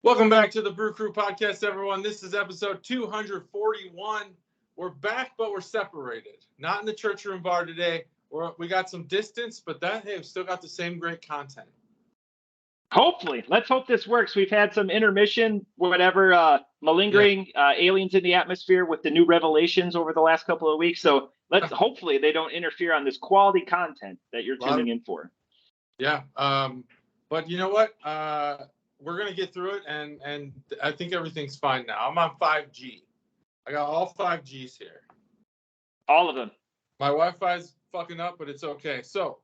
Welcome back to the Brew Crew podcast, everyone. This is episode 241. We're back, but we're separated. Not in the church room bar today. We got some distance, but we've still got the same great content. Hopefully. Let's hope this works. We've had some intermission, malingering aliens in the atmosphere with the new revelations over the last couple of weeks. So hopefully they don't interfere on this quality content that you're tuning in for. Yeah. But you know what? We're going to get through it, and I think everything's fine now. I'm on 5G. I got all 5Gs here. All of them. My Wi-Fi's fucking up, but it's okay. So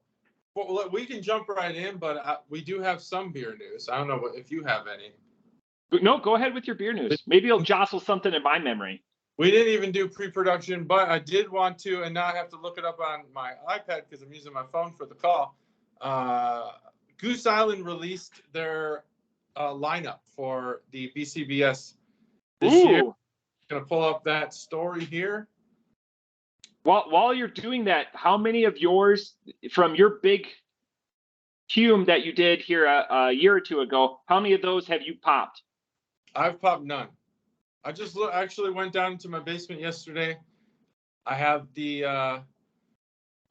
we can jump right in, but we do have some beer news. I don't know if you have any. No, go ahead with your beer news. Maybe it'll jostle something in my memory. We didn't even do pre-production, but I did want to, and now I have to look it up on my iPad because I'm using my phone for the call. Goose Island released their lineup for the BCBS this year. I'm going to pull up that story here. While you're doing that, how many of yours from your big cume that you did here a year or two ago, how many of those have you popped? I've popped none. I just actually went down into my basement yesterday. I have the, I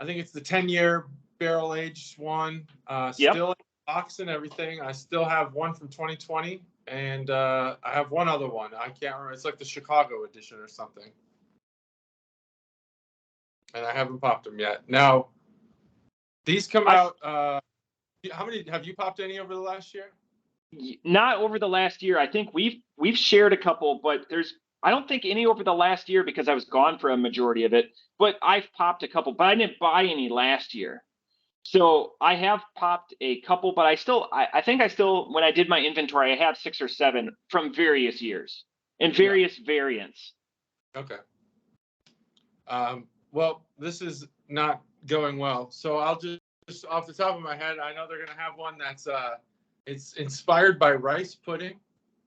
think it's the 10-year barrel-aged one. Still in box and everything. I still have one from 2020, and I have one other one. I can't remember. It's like the Chicago edition or something. And I haven't popped them yet. Now, these come out. How many have you popped? Any over the last year? Not over the last year. I think we've shared a couple, but I don't think any over the last year because I was gone for a majority of it. But I've popped a couple, but I didn't buy any last year. So I have popped a couple, but I think I still, when I did my inventory, I have 6 or 7 from various years in various variants. Okay. Well, this is not going well. So I'll just off the top of my head, I know they're going to have one that's it's inspired by rice pudding.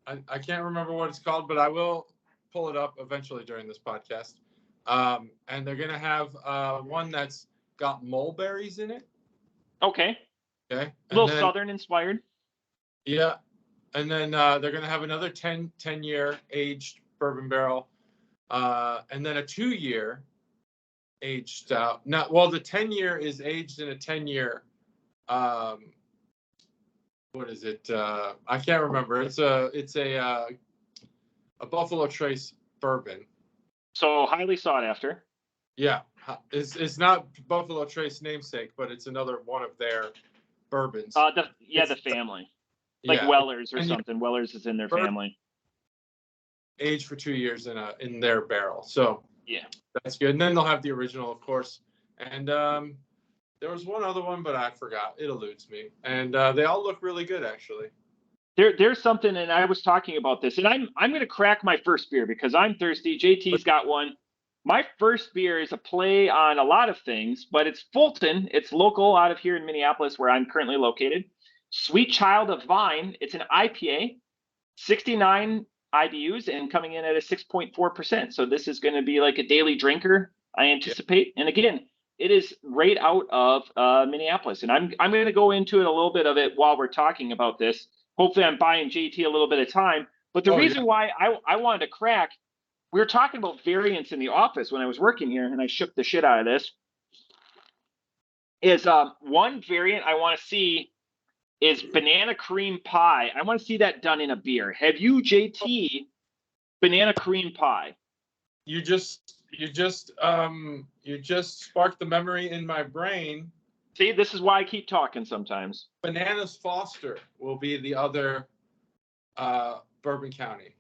I can't remember what it's called, but I will pull it up eventually during this podcast. And they're going to have one that's got mulberries in it. Okay. Okay. A little Southern inspired. Yeah. And then they're going to have another 10-year aged bourbon barrel. And then a 2-year aged stout. The 10-year is aged in a 10-year. What is it? I can't remember. It's a Buffalo Trace bourbon. So highly sought after. Yeah, it's not Buffalo Trace namesake, but it's another one of their bourbons. The family, like Weller's or something. Weller's is in their family. Aged for 2 years in their barrel. So yeah, that's good. And then they'll have the original, of course. And there was one other one, but I forgot. It eludes me. And they all look really good, actually. There's something, and I was talking about this, and I'm going to crack my first beer because I'm thirsty. JT's got one. My first beer is a play on a lot of things, but it's Fulton. It's local out of here in Minneapolis, where I'm currently located. Sweet Child of Vine. It's an IPA, 69 IBUs, and coming in at a 6.4%. So this is going to be like a daily drinker, I anticipate. And again, it is right out of Minneapolis, and I'm going to go into it a little bit of it while we're talking about this. Hopefully, I'm buying JT a little bit of time. But the reason why I wanted to crack. We were talking about variants in the office when I was working here, and I shook the shit out of this. Is one variant I want to see is banana cream pie. I want to see that done in a beer. Have you, JT, banana cream pie? You just sparked the memory in my brain. See, this is why I keep talking sometimes. Bananas Foster will be the other Bourbon County.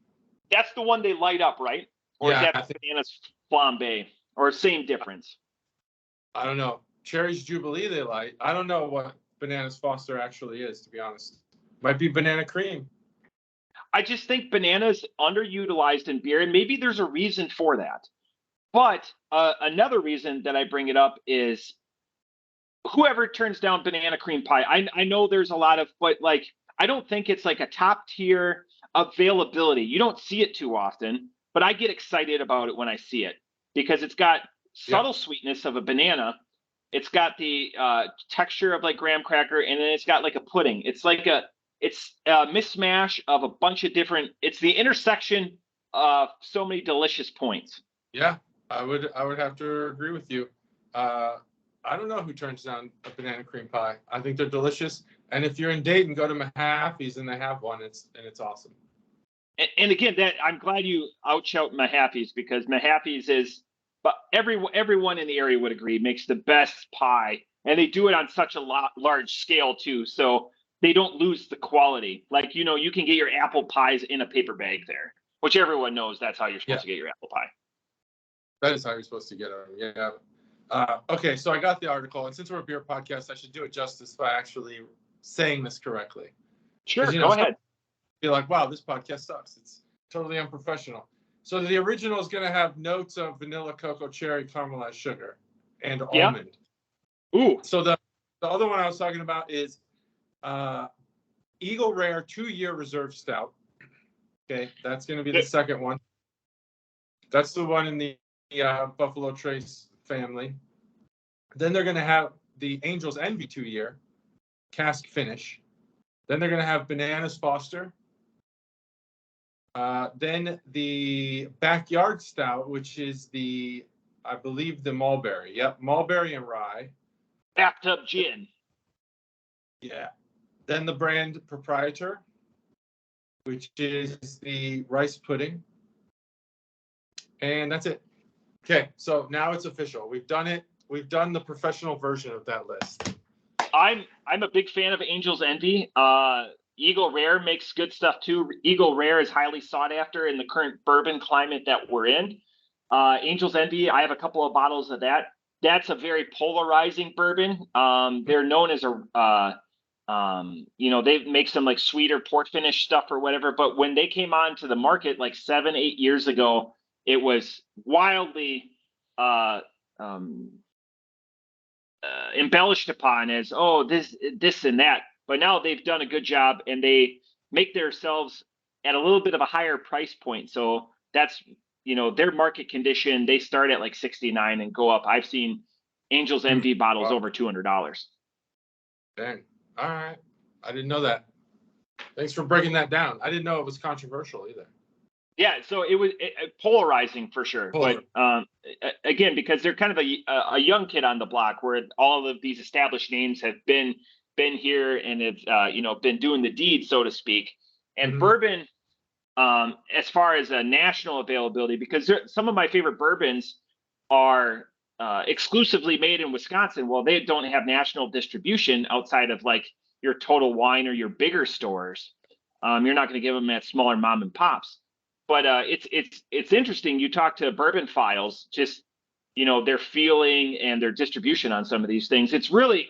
That's the one they light up, right? Or is that Bananas Flambe? Or same difference? I don't know. Cherry's Jubilee they light. I don't know what Bananas Foster actually is, to be honest. Might be banana cream. I just think banana's underutilized in beer, and maybe there's a reason for that. But another reason that I bring it up is whoever turns down banana cream pie, I know there's a lot of, but like, I don't think it's like a top tier availability. You don't see it too often. But I get excited about it when I see it because it's got subtle sweetness of a banana. It's got the texture of like graham cracker, and then it's got like a pudding. It's like it's a mismatch of a bunch of different. It's the intersection of so many delicious points. Yeah, I would have to agree with you. I don't know who turns down a banana cream pie. I think they're delicious. And if you're in Dayton, go to Mahaffey's and they have one. It's awesome. And again, that I'm glad you outshout Mahaffey's, because Mahaffey's is, but everyone in the area would agree, makes the best pie, and they do it on such a large scale too. So they don't lose the quality. Like, you know, you can get your apple pies in a paper bag there, which everyone knows that's how you're supposed to get your apple pie. That is how you're supposed to get them. Yeah. Okay, so I got the article, and since we're a beer podcast, I should do it justice by actually saying this correctly. Sure, go ahead. Be like, wow, this podcast sucks. It's totally unprofessional. So the original is going to have notes of vanilla, cocoa, cherry, caramelized sugar, and almond. Ooh. So the other one I was talking about is Eagle Rare 2-year reserve stout. Okay, that's going to be the second one. That's the one in the Buffalo Trace family. Then they're going to have the Angel's Envy 2-year cask finish. Then they're going to have Bananas Foster. Then the Backyard Stout, which is I believe the Mulberry. Yep, Mulberry and Rye. Bathtub Gin. Yeah. Then the brand Proprietor, which is the rice pudding. And that's it. Okay, so now it's official. We've done it. We've done the professional version of that list. I'm a big fan of Angel's Envy. Eagle Rare makes good stuff too. Eagle Rare is highly sought after in the current bourbon climate that we're in. Angel's Envy, I have a couple of bottles of that. That's a very polarizing bourbon. They're known as they make some like sweeter port finish stuff or whatever. But when they came onto the market like 7-8 years ago, it was wildly embellished upon as, oh, this and that. But now they've done a good job, and they make themselves at a little bit of a higher price point. So that's, their market condition. They start at like $69 and go up. I've seen Angel's Envy bottles over $200. Dang. All right. I didn't know that. Thanks for breaking that down. I didn't know it was controversial either. Yeah, so it was polarizing for sure. But again, because they're kind of a young kid on the block, where all of these established names have been here and have been doing the deed, so to speak. And bourbon, as far as a national availability, because some of my favorite bourbons are exclusively made in Wisconsin. Well, they don't have national distribution outside of like your Total Wine or your bigger stores. You're not going to give them at smaller mom and pops. But it's interesting. You talk to Bourbon Files, just their feeling and their distribution on some of these things. It's really,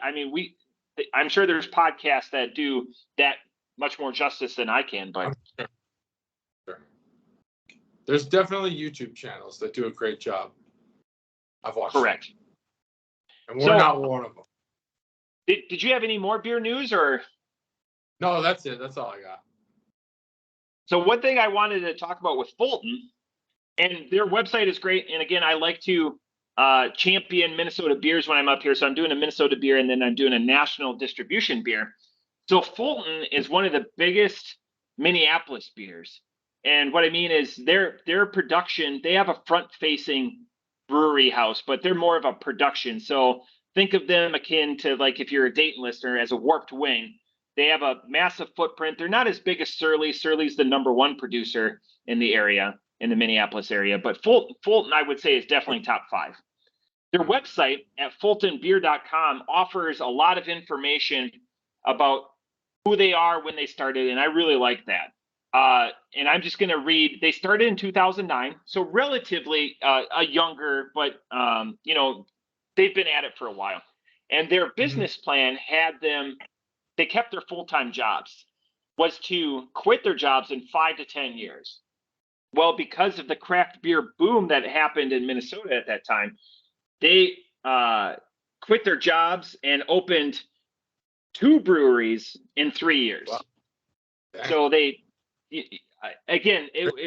I'm sure there's podcasts that do that much more justice than I can. But sure. There's definitely YouTube channels that do a great job. I've watched. Correct. Them. And we're not one of them. Did you have any more beer news or? No, that's it. That's all I got. So one thing I wanted to talk about with Fulton, and their website is great. And again, I like to champion Minnesota beers when I'm up here. So I'm doing a Minnesota beer, and then I'm doing a national distribution beer. So Fulton is one of the biggest Minneapolis beers. And what I mean is their production, they have a front-facing brewery house, but they're more of a production. So think of them akin to, like, if you're a Dayton listener, as a Warped Wing. They have a massive footprint. They're not as big as Surly. Surly's the #1 producer in the area, in the Minneapolis area. But Fulton, I would say, is definitely top 5. Their website at fultonbeer.com offers a lot of information about who they are, when they started, and I really like that. And I'm just going to read. They started in 2009, so relatively a younger, but they've been at it for a while. And their business plan had them. They kept their full-time jobs, was to quit their jobs in 5 to 10 years. Well, because of the craft beer boom that happened in Minnesota at that time, they quit their jobs and opened 2 breweries in 3 years. Wow. So it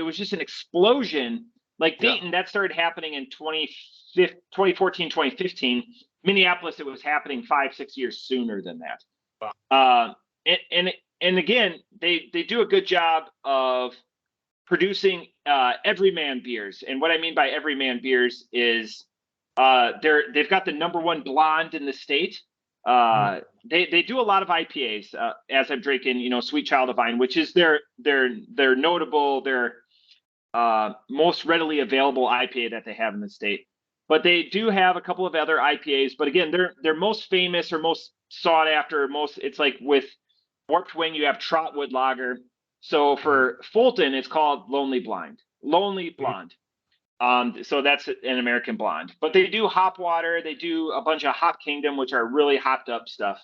was just an explosion. Like Dayton, that started happening in 2014, 2015. Minneapolis, it was happening 5-6 years sooner than that. Wow. And and again, they do a good job of producing everyman beers. And what I mean by everyman beers is they've got the #1 blonde in the state. They do a lot of IPAs as I'm drinking, Sweet Child of Vine, which is their notable, their most readily available IPA that they have in the state. But they do have a couple of other IPAs. But again, they're most famous or most sought after. It's like with Warped Wing, you have Trotwood Lager. So for Fulton, it's called Lonely Blonde. So that's an American blonde. But they do Hop Water. They do a bunch of Hop Kingdom, which are really hopped up stuff.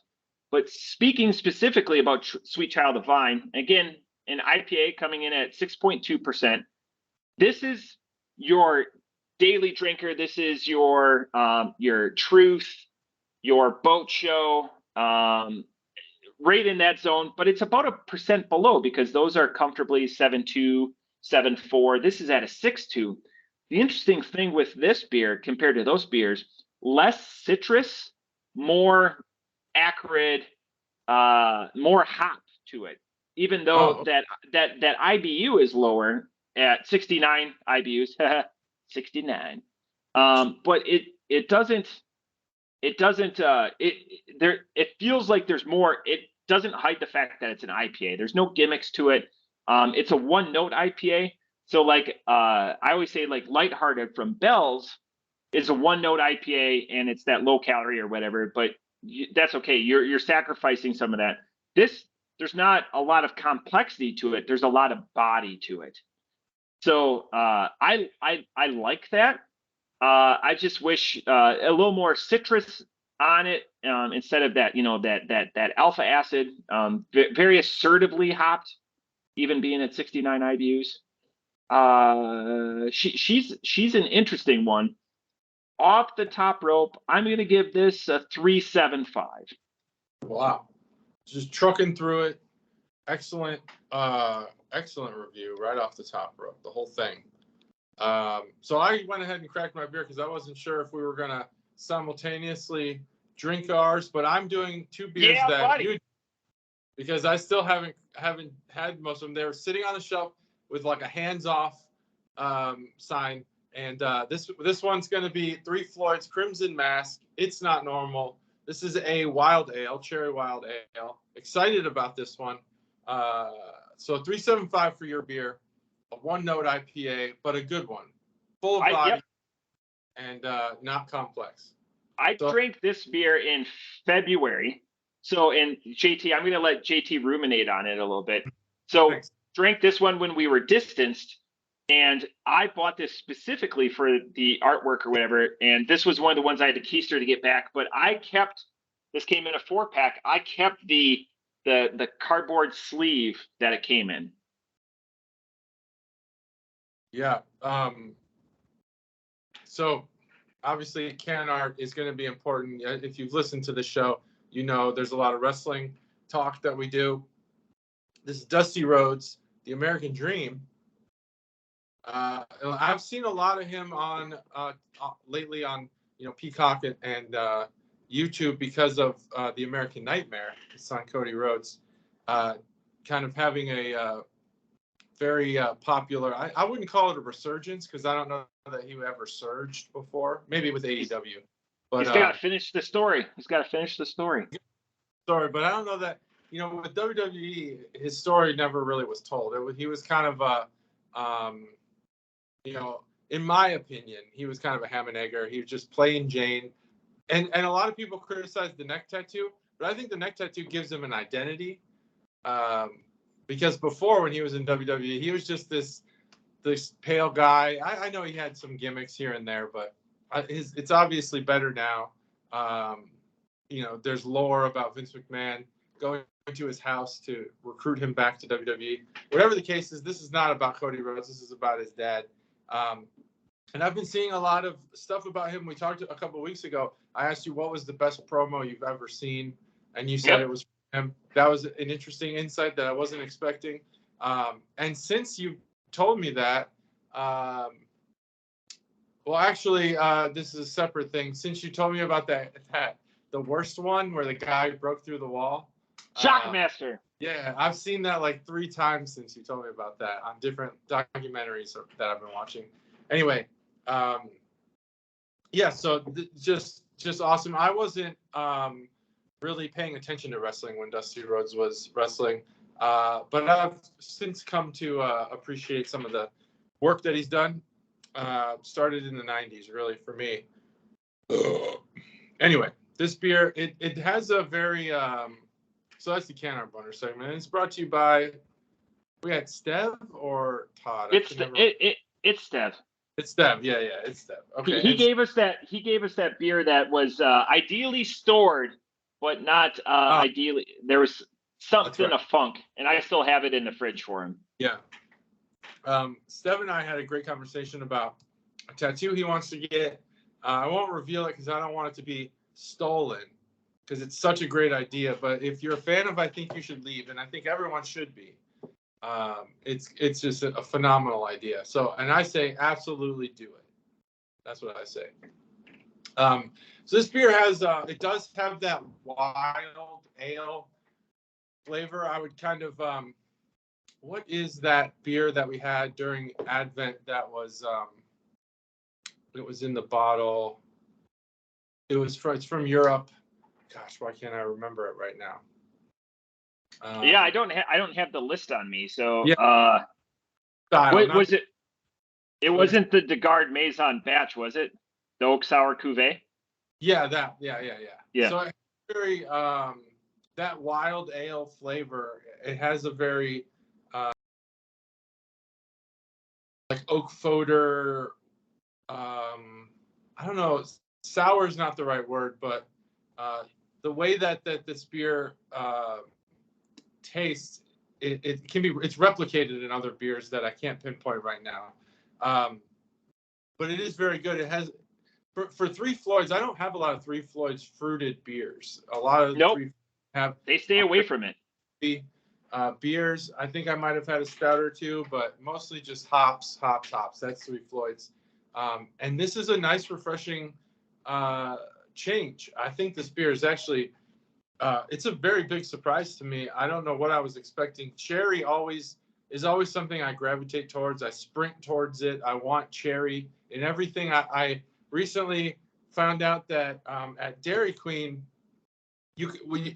But speaking specifically about Sweet Child of Vine, again, an IPA coming in at 6.2%. This is your daily drinker. This is your Truth, your Boat Show, right in that zone. But it's about 1% below because those are comfortably 7.2, 7.4. This is at a 6.2. The interesting thing with this beer compared to those beers, less citrus, more acrid, more hop to it. Even though that IBU is lower at 69 IBUs, 69. But it feels like there's more. It doesn't hide the fact that it's an IPA. There's no gimmicks to it. It's a one-note IPA. So like I always say, like Lighthearted from Bell's is a one-note IPA, and it's that low calorie or whatever. But that's okay. You're sacrificing some of that. There's not a lot of complexity to it. There's a lot of body to it. So I like that. I just wish a little more citrus on it instead of that, that alpha acid, very assertively hopped, even being at 69 IBUs. She's an interesting one. Off the top rope, I'm going to give this a 3.75. Wow. Just trucking through it. Excellent review right off the top rope, the whole thing. So I went ahead and cracked my beer because I wasn't sure if we were going to simultaneously drink ours, but I'm doing two beers because I still haven't had most of them. They were sitting on the shelf with like a hands-off sign. And this one's going to be Three Floyd's Crimson Mask. It's not normal. This is a wild ale, cherry wild ale. Excited about this one. So 3.75 for your beer, a one-note IPA, but a good one, full of body and not complex. I drank this beer in February. So, and JT, I'm going to let JT ruminate on it a little bit. So, drank this one when we were distanced. And I bought this specifically for the artwork or whatever. And this was one of the ones I had to keister to get back. But this came in a 4-pack. I kept the cardboard sleeve that it came in. Yeah. So obviously can art is going to be important. If you've listened to the show, there's a lot of wrestling talk that we do. This is Dusty Rhodes, the American Dream. I've seen a lot of him on lately on Peacock and YouTube because of the American Nightmare. His son Cody Rhodes, kind of having a very popular. I wouldn't call it a resurgence because I don't know that he ever surged before. Maybe with AEW, but he's got to finish the story. But I don't know that with WWE, his story never really was told. He was kind of a in my opinion, he was kind of a ham and egger. He was just plain Jane. And a lot of people criticize the neck tattoo, but I think the neck tattoo gives him an identity. Because before, when he was in WWE, he was just this pale guy. I know he had some gimmicks here and there, but it's obviously better now. There's lore about Vince McMahon going to his house to recruit him back to WWE. Whatever the case is, this is not about Cody Rhodes. This is about his dad. And I've been seeing a lot of stuff about him. We talked a couple of weeks ago. I asked you what was the best promo you've ever seen, and you said it was him. That was an interesting insight that I wasn't expecting. And since you told me that, this is a separate thing. Since you told me about that the worst one where the guy broke through the wall. Shockmaster. Yeah, I've seen that like 3 times since you told me about that on different documentaries that I've been watching. Anyway, yeah, so just awesome. I wasn't really paying attention to wrestling when Dusty Rhodes was wrestling, but I've since come to appreciate some of the work that he's done. Started in the 90s, really, for me. Anyway, this beer, it has a very, so that's the Can Art Boner segment. And it's brought to you by, we had Stev or Todd? It's Stev. It's Stev, yeah, it's Stev. Okay. He gave us that beer that was ideally stored, but not ideally. There was something right. of funk, and I still have it in the fridge for him. Yeah. Stev and I had a great conversation about a tattoo he wants to get. I won't reveal it because I don't want it to be stolen, because it's such a great idea. But if you're a fan of I Think You Should Leave, and I think everyone should be, it's just a phenomenal idea. So, and I say absolutely do it. That's what I say. So this beer has, it does have that wild ale flavor. I would kind of, what is that beer that we had during Advent that was, it was in the bottle. It's from Europe. Gosh, why can't I remember it right now? Yeah, I don't have the list on me. So, yeah. Was it? It wasn't the DeGard Maison batch, was it? The oak sour cuvee. Yeah, that. Yeah. So very that wild ale flavor. It has a very like oak fodder. I don't know. Sour is not the right word, but the way that this beer tastes, it's replicated in other beers that I can't pinpoint right now. But it is very good. It has for Three Floyds. I don't have a lot of Three Floyds fruited beers. A lot of Three have. They stay away from it. Beers. I think I might have had a stout or two, but mostly just hops. That's Three Floyds. And this is a nice, refreshing change. I think this beer is actually, it's a very big surprise to me. I don't know what I was expecting. Cherry is always something I gravitate towards. I sprint towards it. I want cherry in everything. I recently found out that at Dairy Queen,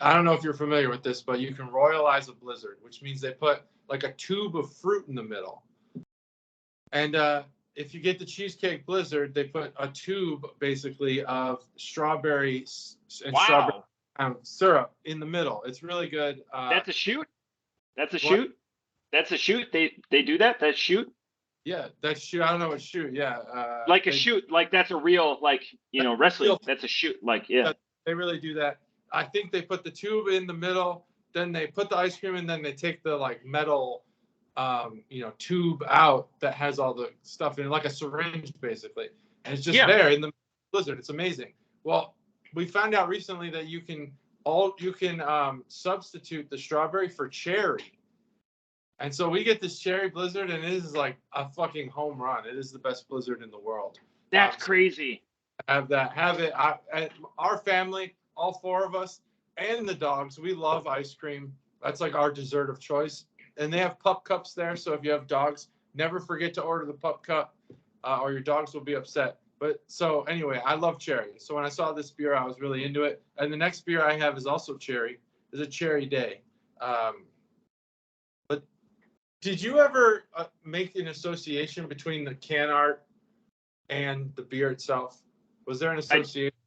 I don't know if you're familiar with this, but you can royalize a blizzard, which means they put like a tube of fruit in the middle. And if you get the cheesecake blizzard, they put a tube basically of strawberry and strawberry syrup in the middle. It's really good. That's a shoot. That's a shoot. That's a shoot. They do that. That's shoot. Yeah, that's shoot. I don't know what shoot. Yeah. Like a shoot. Like that's a real wrestling. That's a shoot. Like yeah. They really do that. I think they put the tube in the middle, then they put the ice cream, and then they take the like metal, tube out that has all the stuff in it, like a syringe basically, and it's just there in the blizzard. It's amazing. Well, we found out recently that you can substitute the strawberry for cherry, and so we get this cherry blizzard, and it is like a fucking home run. It is the best blizzard in the world. That's crazy. Have it. Our family, all 4 of us, and the dogs, we love ice cream. That's like our dessert of choice. And they have pup cups there, so if you have dogs, never forget to order the pup cup, or your dogs will be upset. But so anyway, I love cherry. So when I saw this beer, I was really into it. And the next beer I have is also cherry. It's a cherry day. But did you ever make an association between the can art and the beer itself? Was there an association?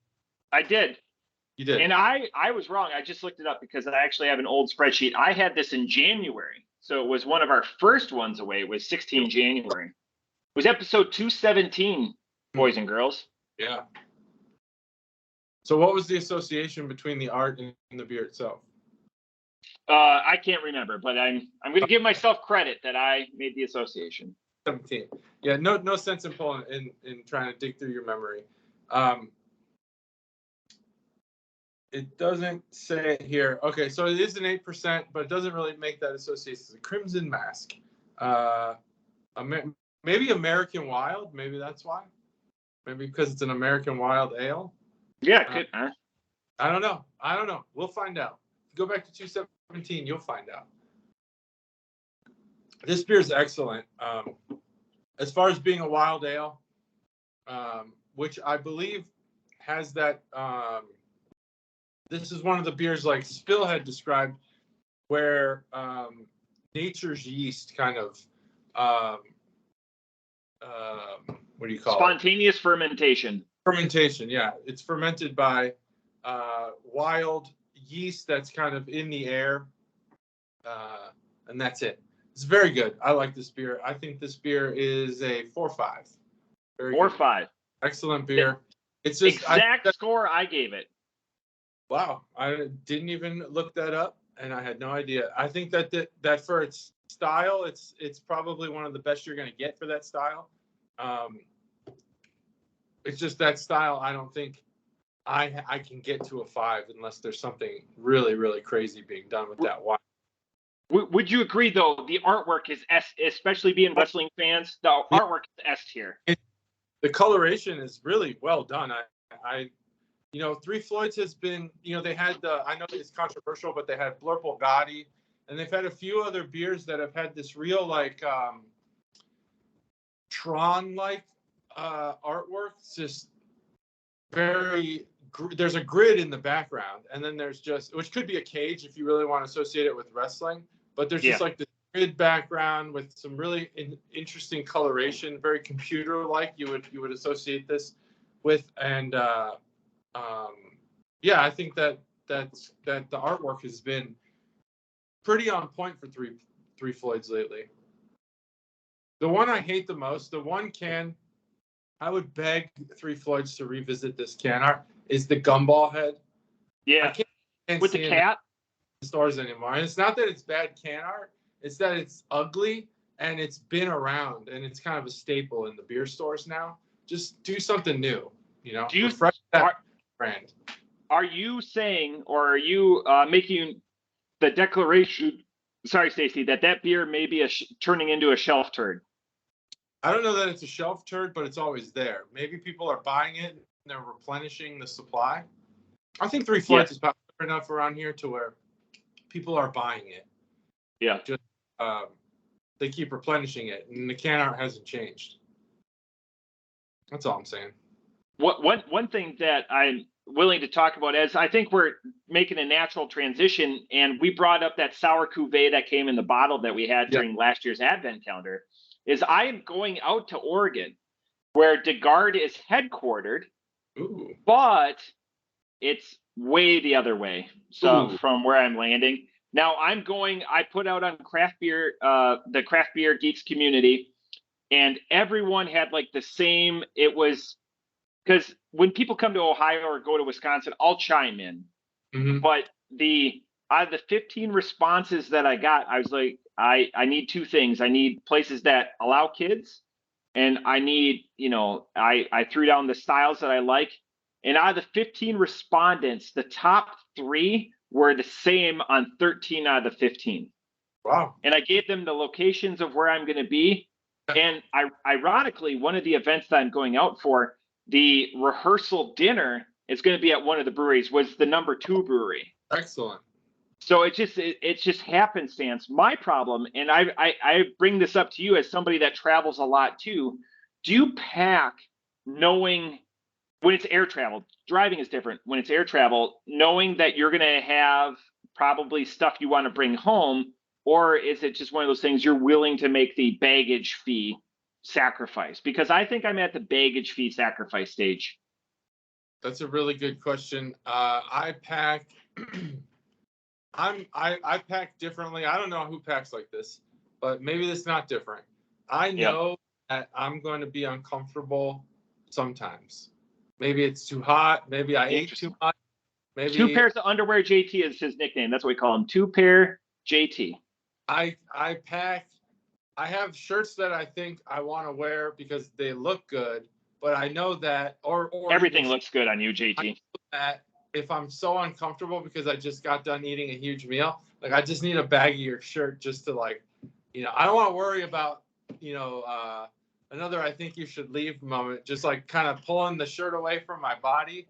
I did. You did. And I was wrong. I just looked it up because I actually have an old spreadsheet. I had this in January. So it was one of our first ones away. It was 16 January. It was episode 217, boys and girls. Yeah. So what was the association between the art and the beer itself? I can't remember, but I'm going to give myself credit that I made the association. 17. Yeah, no sense in pulling in trying to dig through your memory. It doesn't say it here. Okay, so it is an 8%, but it doesn't really make that association. It's a Crimson Mask. Maybe American Wild. Maybe that's why. Maybe because it's an American Wild ale. Yeah, it could. I don't know. We'll find out. Go back to 217. 17, you'll find out. This beer is excellent. As far as being a wild ale, which I believe has that. This is one of the beers like Spill had described, where nature's yeast kind of. What do you call it? Spontaneous fermentation. Fermentation, yeah. It's fermented by wild yeast that's kind of in the air, and that's it. It's very good. I like this beer. I think this beer is a 4.5. 4.5. Excellent beer. It's just exact score I gave it. Wow, I didn't even look that up, and I had no idea. I think that for its style, it's probably one of the best you're going to get for that style. It's just that style. I don't think I can get to a 5 unless there's something really, really crazy being done with that wine. Would you agree, though, the artwork is S, especially being wrestling fans, the artwork is S tier. The coloration is really well done. Three Floyds has been, they had I know it's controversial, but they had Blurple Gotti, and they've had a few other beers that have had this real, like, Tron-like artwork. It's just there's a grid in the background, and then there's just, which could be a cage if you really want to associate it with wrestling, but there's just like this grid background with some really interesting coloration, very computer-like you would associate this with, and I think that the artwork has been pretty on point for Three Floyds lately. The one I hate the most, the one can I would beg Three Floyds to revisit this can art, is the gumball head. Yeah, I can't with the cat in stores anymore. And it's not that it's bad can art; it's that it's ugly and it's been around and it's kind of a staple in the beer stores now. Just do something new, refresh that brand. Are you saying, or are you making the declaration? Sorry, Stacy, that beer may be turning into a shelf turd? I don't know that it's a shelf turd, but it's always there. Maybe people are buying it and they're replenishing the supply. I think Three Floyds is popular enough around here to where people are buying it. Yeah. Just they keep replenishing it, and the can art hasn't changed. That's all I'm saying. One thing that I'm willing to talk about is I think we're making a natural transition, and we brought up that sour cuvee that came in the bottle that we had during last year's advent calendar. Is I am going out to Oregon, where DeGard is headquartered, but it's way the other way. So from where I'm landing now, I put out on craft beer, the craft beer geeks community, and everyone had like the same. It was because when people come to Ohio or go to Wisconsin, I'll chime in. Mm-hmm. But out of the 15 responses that I got, I was like, I need two things. I need places that allow kids, and I need, I threw down the styles that I like. And out of the 15 respondents, the top 3 were the same on 13 out of the 15. Wow. And I gave them the locations of where I'm going to be. And ironically, one of the events that I'm going out for, the rehearsal dinner, is going to be at one of the breweries, was the number 2 brewery. Excellent. So it's just happenstance. My problem, and I bring this up to you as somebody that travels a lot too. Do you pack knowing when it's air travel? Driving is different. When it's air travel, knowing that you're going to have probably stuff you want to bring home, or is it just one of those things you're willing to make the baggage fee sacrifice? Because I think I'm at the baggage fee sacrifice stage. That's a really good question. I pack. I pack differently. I don't know who packs like this, but maybe it's not different. I know that I'm going to be uncomfortable sometimes. Maybe it's too hot. Maybe I ate too much. Maybe 2 pairs of underwear. JT is his nickname. That's what we call him. 2 pair JT. I pack. I have shirts that I think I want to wear because they look good, but I know that or everything looks good on you, JT. I know that if I'm so uncomfortable because I just got done eating a huge meal, like I just need a baggier shirt just to I don't want to worry about, another I think you should leave moment, just like kind of pulling the shirt away from my body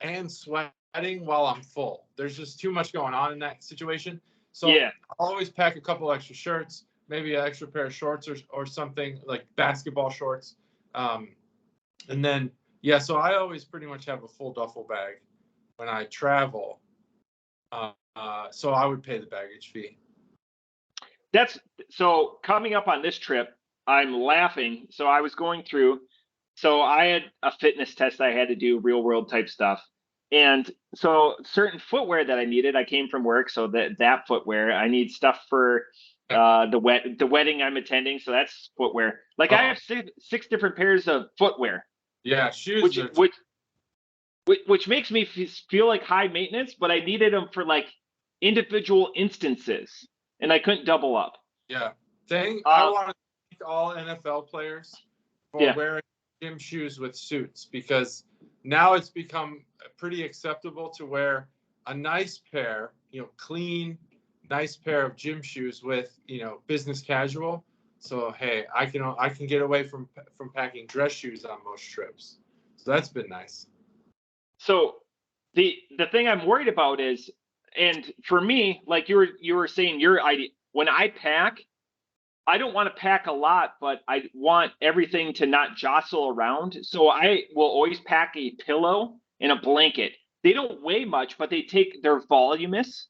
and sweating while I'm full. There's just too much going on in that situation. So Yeah. I'll always pack a couple extra shirts, maybe an extra pair of shorts or something like basketball shorts. And then, yeah, so I always pretty much have a full duffel bag when I travel. So I would pay the baggage fee. So coming up on this trip, I'm laughing. So I was going through, so I had a fitness test I had to do, real world type stuff. And so certain footwear that I needed, I came from work. So that footwear, I need stuff for the wedding I'm attending. So that's footwear. Like I have six different pairs of footwear. Yeah, shoes. Which makes me feel like high maintenance, but I needed them for like individual instances, and I couldn't double up. Yeah. I want to thank all NFL players for wearing gym shoes with suits, because now it's become pretty acceptable to wear a nice pair, clean, nice pair of gym shoes with, business casual. So, hey, I can get away from packing dress shoes on most trips. So that's been nice. So the thing I'm worried about is, and for me, like you were saying, your idea, when I pack, I don't want to pack a lot, but I want everything to not jostle around. So I will always pack a pillow and a blanket. They don't weigh much, but they're voluminous.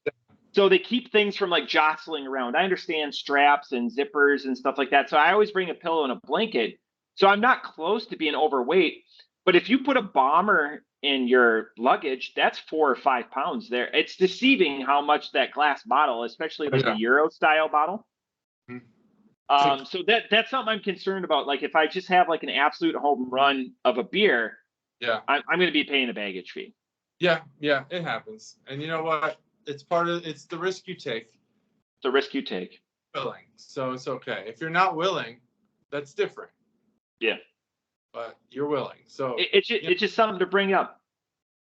So they keep things from like jostling around. I understand straps and zippers and stuff like that. So I always bring a pillow and a blanket. So I'm not close to being overweight. But if you put a bomber in your luggage, that's 4 or 5 pounds there. It's deceiving how much that glass bottle, especially like a Euro style bottle. So that's something I'm concerned about. Like if I just have like an absolute home run of a beer, I'm going to be paying a baggage fee. Yeah, it happens. And you know what? It's the risk you take. The risk you take. Willing. So it's okay. If you're not willing, that's different. Yeah. But you're willing. So it's just something to bring up.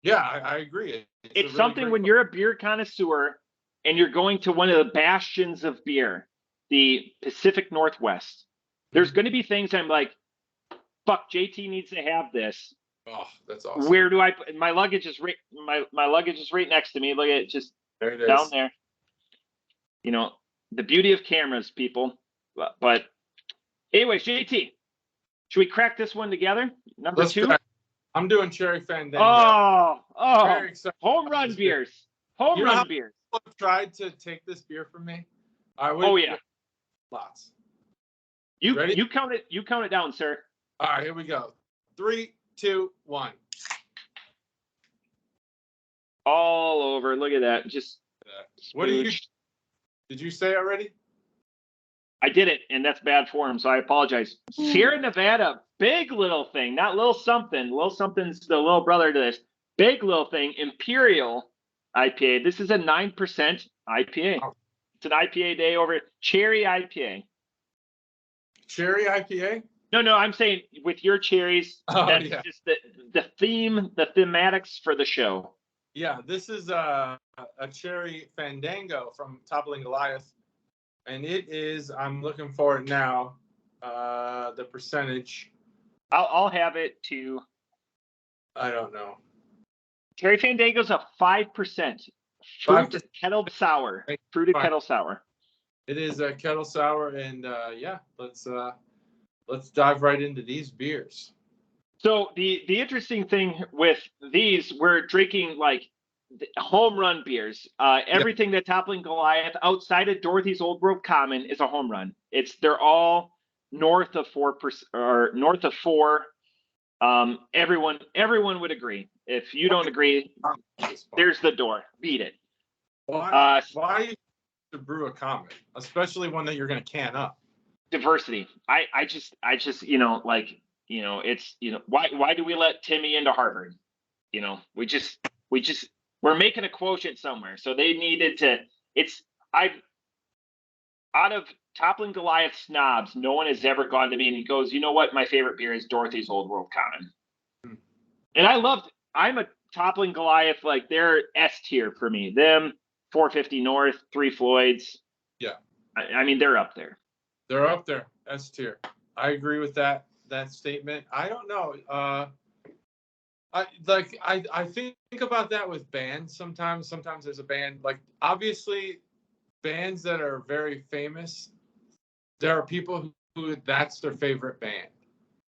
Yeah, I agree. It's really something when you're a beer connoisseur and you're going to one of the bastions of beer, the Pacific Northwest. There's going to be things I'm like, fuck, JT needs to have this. Oh, that's awesome. Where do I put my luggage? Is right. My luggage is right next to me. Look at it, just there it is. Down there. The beauty of cameras, people. But anyways, JT, should we crack this one together? Let's 2. I'm doing cherry Fandango. Oh, home run beers. Home run beers. People have tried to take this beer from me. Lots. You ready? You count it down, sir. All right, here we go. 3, 2, 1. All over. Look at that. Just what did you say already? I did it, and that's bad form, so I apologize. Sierra Nevada, big little thing, not little something. Little something's the little brother to this. Big little thing, Imperial IPA. This is a 9% IPA. Oh. It's an IPA day over cherry IPA. Cherry IPA? No, I'm saying with your cherries, that's just the theme, the thematics for the show. Yeah, this is a cherry Fandango from Toppling Goliath. And it is, I'm looking for it now, the percentage. I'll have it to. I don't know. Cherry Fandango's a 5%. Fruit kettle sour. Fruited kettle sour. It is a kettle sour, and let's dive right into these beers. So the interesting thing with these, we're drinking like home run beers. Everything that Toppling Goliath outside of Dorothy's Old World Common is a home run. They're all north of 4% or north of 4. Everyone would agree. If you don't agree, there's the door. Beat it. Why to brew a common, especially one that you're going to can up? Diversity. I just why do we let Timmy into Harvard? We're making a quotient somewhere. So they needed to, out of Toppling Goliath snobs, no one has ever gone to me and he goes, you know what? My favorite beer is Dorothy's Old World Common. And I'm a Toppling Goliath, like they're S tier for me. Them, 450 North, Three Floyds. Yeah. I mean, they're up there. They're up there, S tier. I agree with that statement. I don't know. I think about that with bands sometimes. Sometimes there's a band, like obviously bands that are very famous, there are people who that's their favorite band.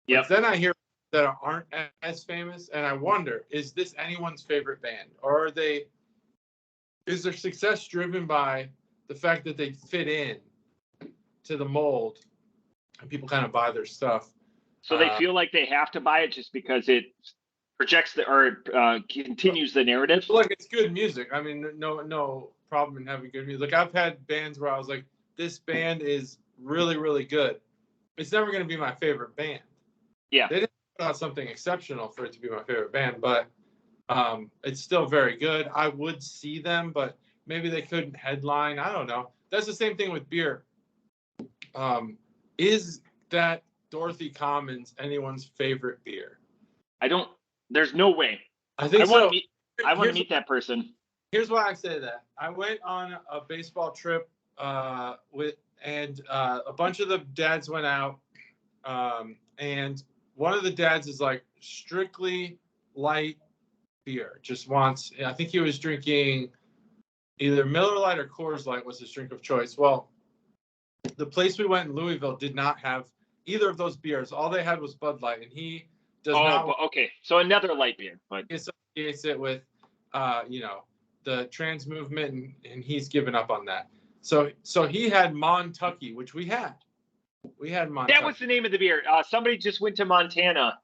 Yeah. But then I hear that aren't as famous, and I wonder, is this anyone's favorite band, or is their success driven by the fact that they fit in to the mold and people kind of buy their stuff? So they feel like they have to buy it just because it projects continues the narrative. Like, it's good music. I mean, no problem in having good music. Like, I've had bands where I was like, this band is really, really good. It's never going to be my favorite band. Yeah. They didn't put out something exceptional for it to be my favorite band, but it's still very good. I would see them, but maybe they couldn't headline. I don't know. That's the same thing with beer. Is that Dorothy Commons anyone's favorite beer? There's no way. I think I want to meet that person. Here's why I say that. I went on a baseball trip a bunch of the dads went out, and one of the dads is like strictly light beer. Just wants. I think he was drinking either Miller Lite or Coors Light was his drink of choice. Well, the place we went in Louisville did not have either of those beers. All they had was Bud Light, and he does not. Okay, so another light beer, but he associates it with, the trans movement, and he's given up on that. So he had Montucky, which we had. We had Montucky. That was the name of the beer. Somebody just went to Montana,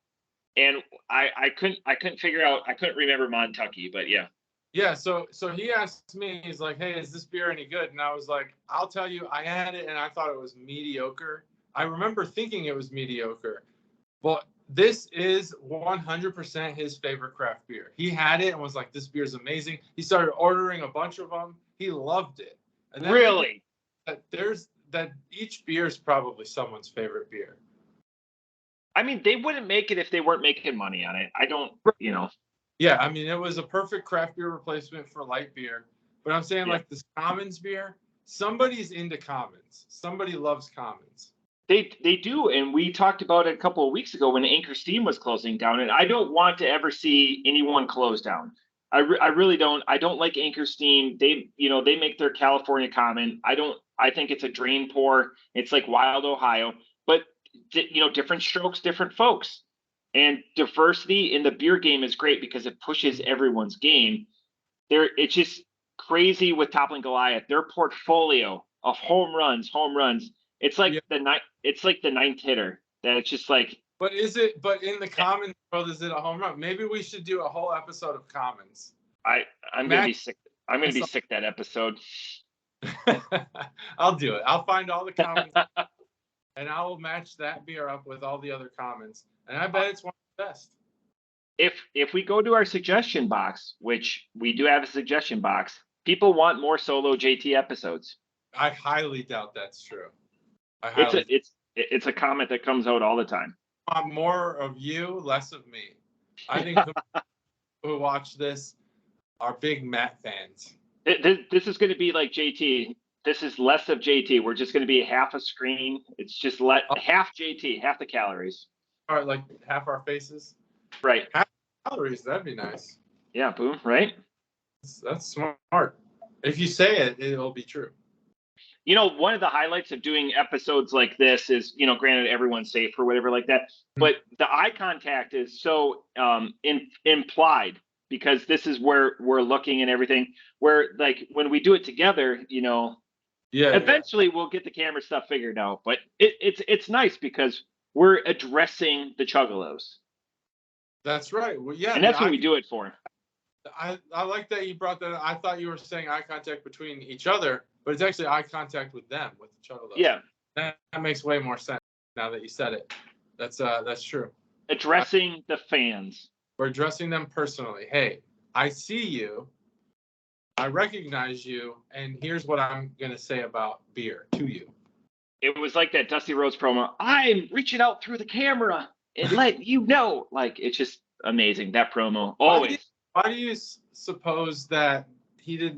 and I couldn't figure out. I couldn't remember Montucky, but yeah. Yeah, so he asked me, he's like, hey, is this beer any good? And I was like, I'll tell you, I had it and I thought it was mediocre. I remember thinking it was mediocre. But this is 100% his favorite craft beer. He had it and was like, this beer is amazing. He started ordering a bunch of them. He loved it. And then really? That each beer is probably someone's favorite beer. I mean, they wouldn't make it if they weren't making money on it. I don't, Yeah, I mean, it was a perfect craft beer replacement for light beer. But I'm saying, like, this Commons beer, somebody's into Commons. Somebody loves Commons. They do, and we talked about it a couple of weeks ago when Anchor Steam was closing down, and I don't want to ever see anyone close down. I really don't. I don't like Anchor Steam. They make their California Common. I think it's a drain pour. It's like Wild Ohio, but different strokes, different folks. And diversity in the beer game is great because it pushes everyone's game. It's just crazy with Toppling Goliath. Their portfolio of home runs. It's like the ninth hitter. That it's just like. But in the Commons world, is it a home run? Maybe we should do a whole episode of Commons. I'm gonna be sick. I'm gonna be sick that episode. I'll do it. I'll find all the Commons and I will match that beer up with all the other Commons. And I bet it's one of the best. If we go to our suggestion box, which we do have a suggestion box, people want more solo JT episodes. I highly doubt that's true. It's a comment that comes out all the time. I want more of you, less of me. I think the people who watch this are big Matt fans. This is going to be like JT. This is less of JT. We're just going to be half a screen. It's just half JT, half the calories. All right, like half our faces. Right. Half calories. That'd be nice. Yeah, boom. Right. That's smart. If you say it, it'll be true. One of the highlights of doing episodes like this is, granted everyone's safe or whatever like that, but the eye contact is so implied because this is where we're looking and everything. Where like when we do it together, eventually we'll get the camera stuff figured out. But it's nice because we're addressing the Chuggalos. That's right. Well, yeah, and that's what we do it for. I like that you brought that up. I thought you were saying eye contact between each other, but it's actually eye contact with them, with the Chuggalos. Yeah. That makes way more sense now that you said it. That's true. Addressing the fans. We're addressing them personally. Hey, I see you. I recognize you. And here's what I'm going to say about beer to you. It was like that Dusty Rhodes promo. I'm reaching out through the camera and let you know. Like, it's just amazing. That promo. Always. Why do you suppose that his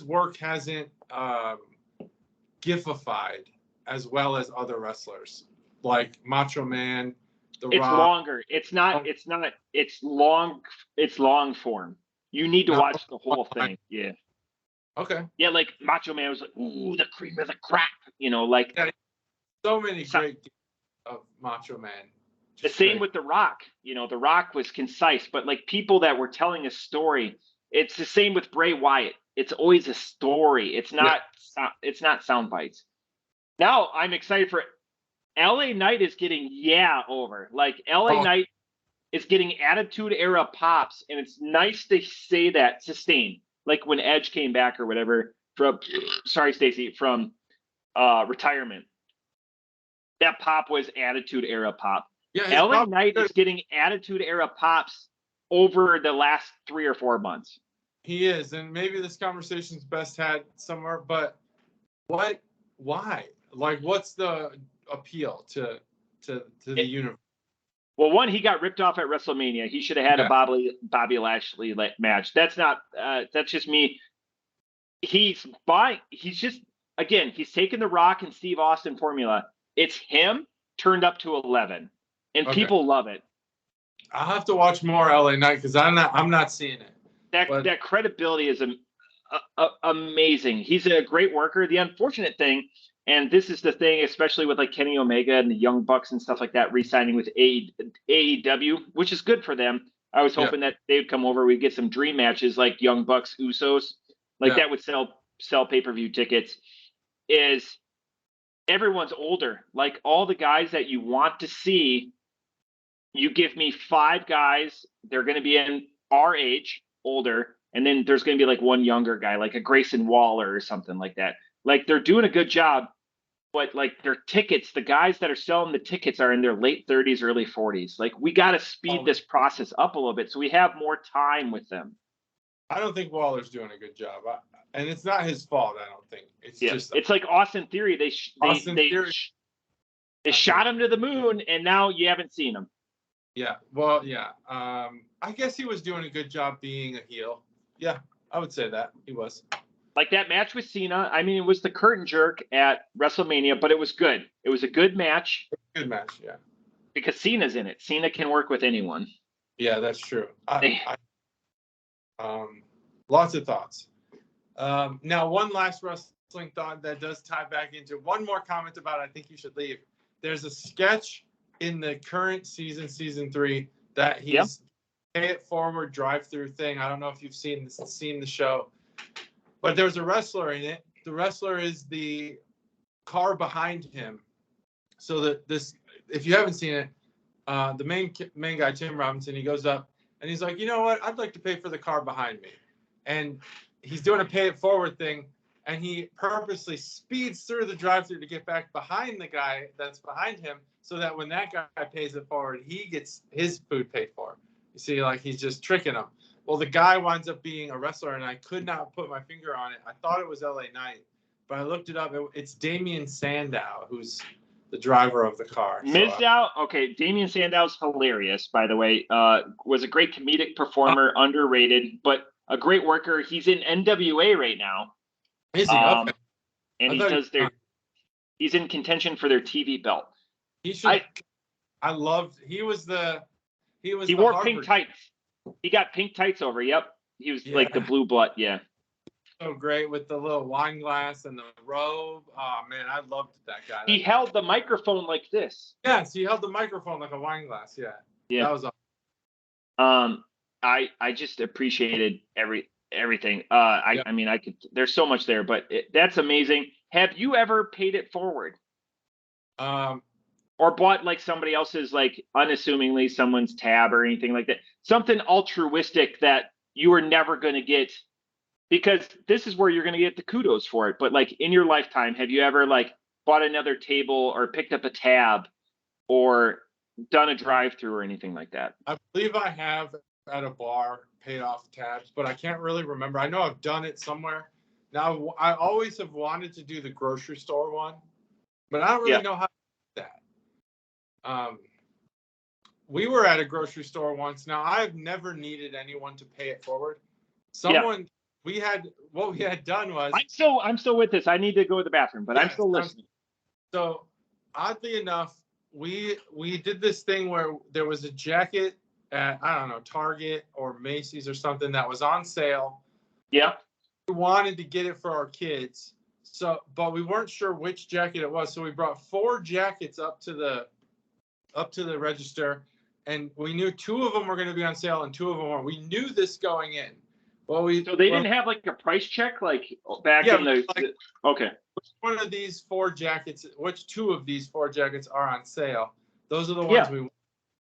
work hasn't gifified as well as other wrestlers like Macho Man, The Rock? It's longer. It's not. It's long. It's long form. You need to watch the whole thing. Yeah. Okay. Yeah, like Macho Man was like, ooh, the cream of the crop, like Yeah, so many so, great games of Macho Man. the Just same great. with The Rock. The Rock was concise, but like people that were telling a story. It's the same with Bray Wyatt. It's always a story. Yeah. It's not sound bites. Now I'm excited for LA Knight is getting over. Like LA Oh, Knight is getting attitude era pops, and it's nice to say that sustain. Like when Edge came back or whatever from sorry, Stacey, from retirement. That pop was attitude era pop. yeah. His LA pop. Knight is getting attitude era pops over the last 3 or 4 months. He is, and maybe this conversation's best had somewhere. But what? Why? Like, what's the appeal to the universe? Well, one, he got ripped off at WrestleMania. He should have had a Yeah. Bobby Lashley match. That's not. That's just me. He's buying. He's just again. He's taken the Rock and Steve Austin formula. It's him turned up to 11, and Okay. people love it. I'll have to watch more LA Knight because I'm not seeing it. That credibility is amazing. He's a great worker. The unfortunate thing, and this is the thing, especially with like Kenny Omega and the Young Bucks and stuff like that, re-signing with AEW, which is good for them. I was hoping that they would come over. We'd get some dream matches like Young Bucks, Usos, like that would sell pay-per-view tickets. Is everyone's older? Like all the guys that you want to see, you give me 5 guys. They're going to be in our age, older, and then there's going to be like one younger guy, like a Grayson Waller or something like that. Like they're doing a good job, but like their tickets, the guys that are selling the tickets are in their late 30s, early 40s. Like we got to speed this process up a little bit so we have more time with them. I don't think Waller's doing a good job, and it's not his fault. I don't think it's just. It's like Austin Theory. They shot him to the moon, and now you haven't seen him. Yeah. Well, yeah. I guess he was doing a good job being a heel. Yeah, I would say that he was. Like that match with Cena. I mean, it was the curtain jerk at WrestleMania, but it was good. It was a good match. Good match, yeah. Because Cena's in it. Cena can work with anyone. Yeah, that's true. Lots of thoughts. Now, one last wrestling thought that does tie back into one more comment about I think you should leave. There's a sketch in the current season 3, that he's pay it forward drive-through thing. I don't know if you've seen the show, but there's a wrestler in it. The wrestler is the car behind him. So that if you haven't seen it, the main guy, Tim Robinson, he goes up and he's like, you know what? I'd like to pay for the car behind me. And he's doing a pay it forward thing. And he purposely speeds through the drive-thru to get back behind the guy that's behind him so that when that guy pays it forward, he gets his food paid for. You see, like he's just tricking him. Well, the guy winds up being a wrestler, and I could not put my finger on it. I thought it was LA Knight, but I looked it up. It's Damien Sandow, who's the driver of the car. Mizdow? Okay, Damien Sandow's hilarious, by the way. Was a great comedic performer, underrated, but a great worker. He's in NWA right now. Is he? Okay. And he's in contention for their TV belt. He should. He wore Harvard. Pink tights. He got pink tights over. Yep. He was like the blue blood. Yeah. So great with the little wine glass and the robe. Oh man, I loved that guy. He held the microphone like this. Yes, he held the microphone like a wine glass. Yeah. Yeah. That was awesome. I just appreciated everything. I mean, I could. There's so much there, but that's amazing. Have you ever paid it forward? Or bought like somebody else's, like unassumingly someone's tab or anything like that? Something altruistic that you were never going to get, because this is where you're going to get the kudos for it. But like in your lifetime, have you ever like bought another table or picked up a tab or done a drive-through or anything like that? I believe I have at a bar paid off tabs, but I can't really remember. I know I've done it somewhere. Now, I always have wanted to do the grocery store one, but I don't really know how to do that. We were at a grocery store once. Now, I've never needed anyone to pay it forward. What we had done was. I'm still with this. I need to go to the bathroom, but I'm still listening. So, oddly enough, we did this thing where there was a jacket at, I don't know, Target or Macy's or something that was on sale. Yeah. we wanted to get it for our kids. So, but we weren't sure which jacket it was. So we brought 4 jackets up to the register, and we knew 2 of them were going to be on sale and 2 of them weren't. We knew this going in. Well, so they didn't have like a price check like back in the okay. Which one of these 4 jackets? Which 2 of these 4 jackets are on sale? Those are the ones we want.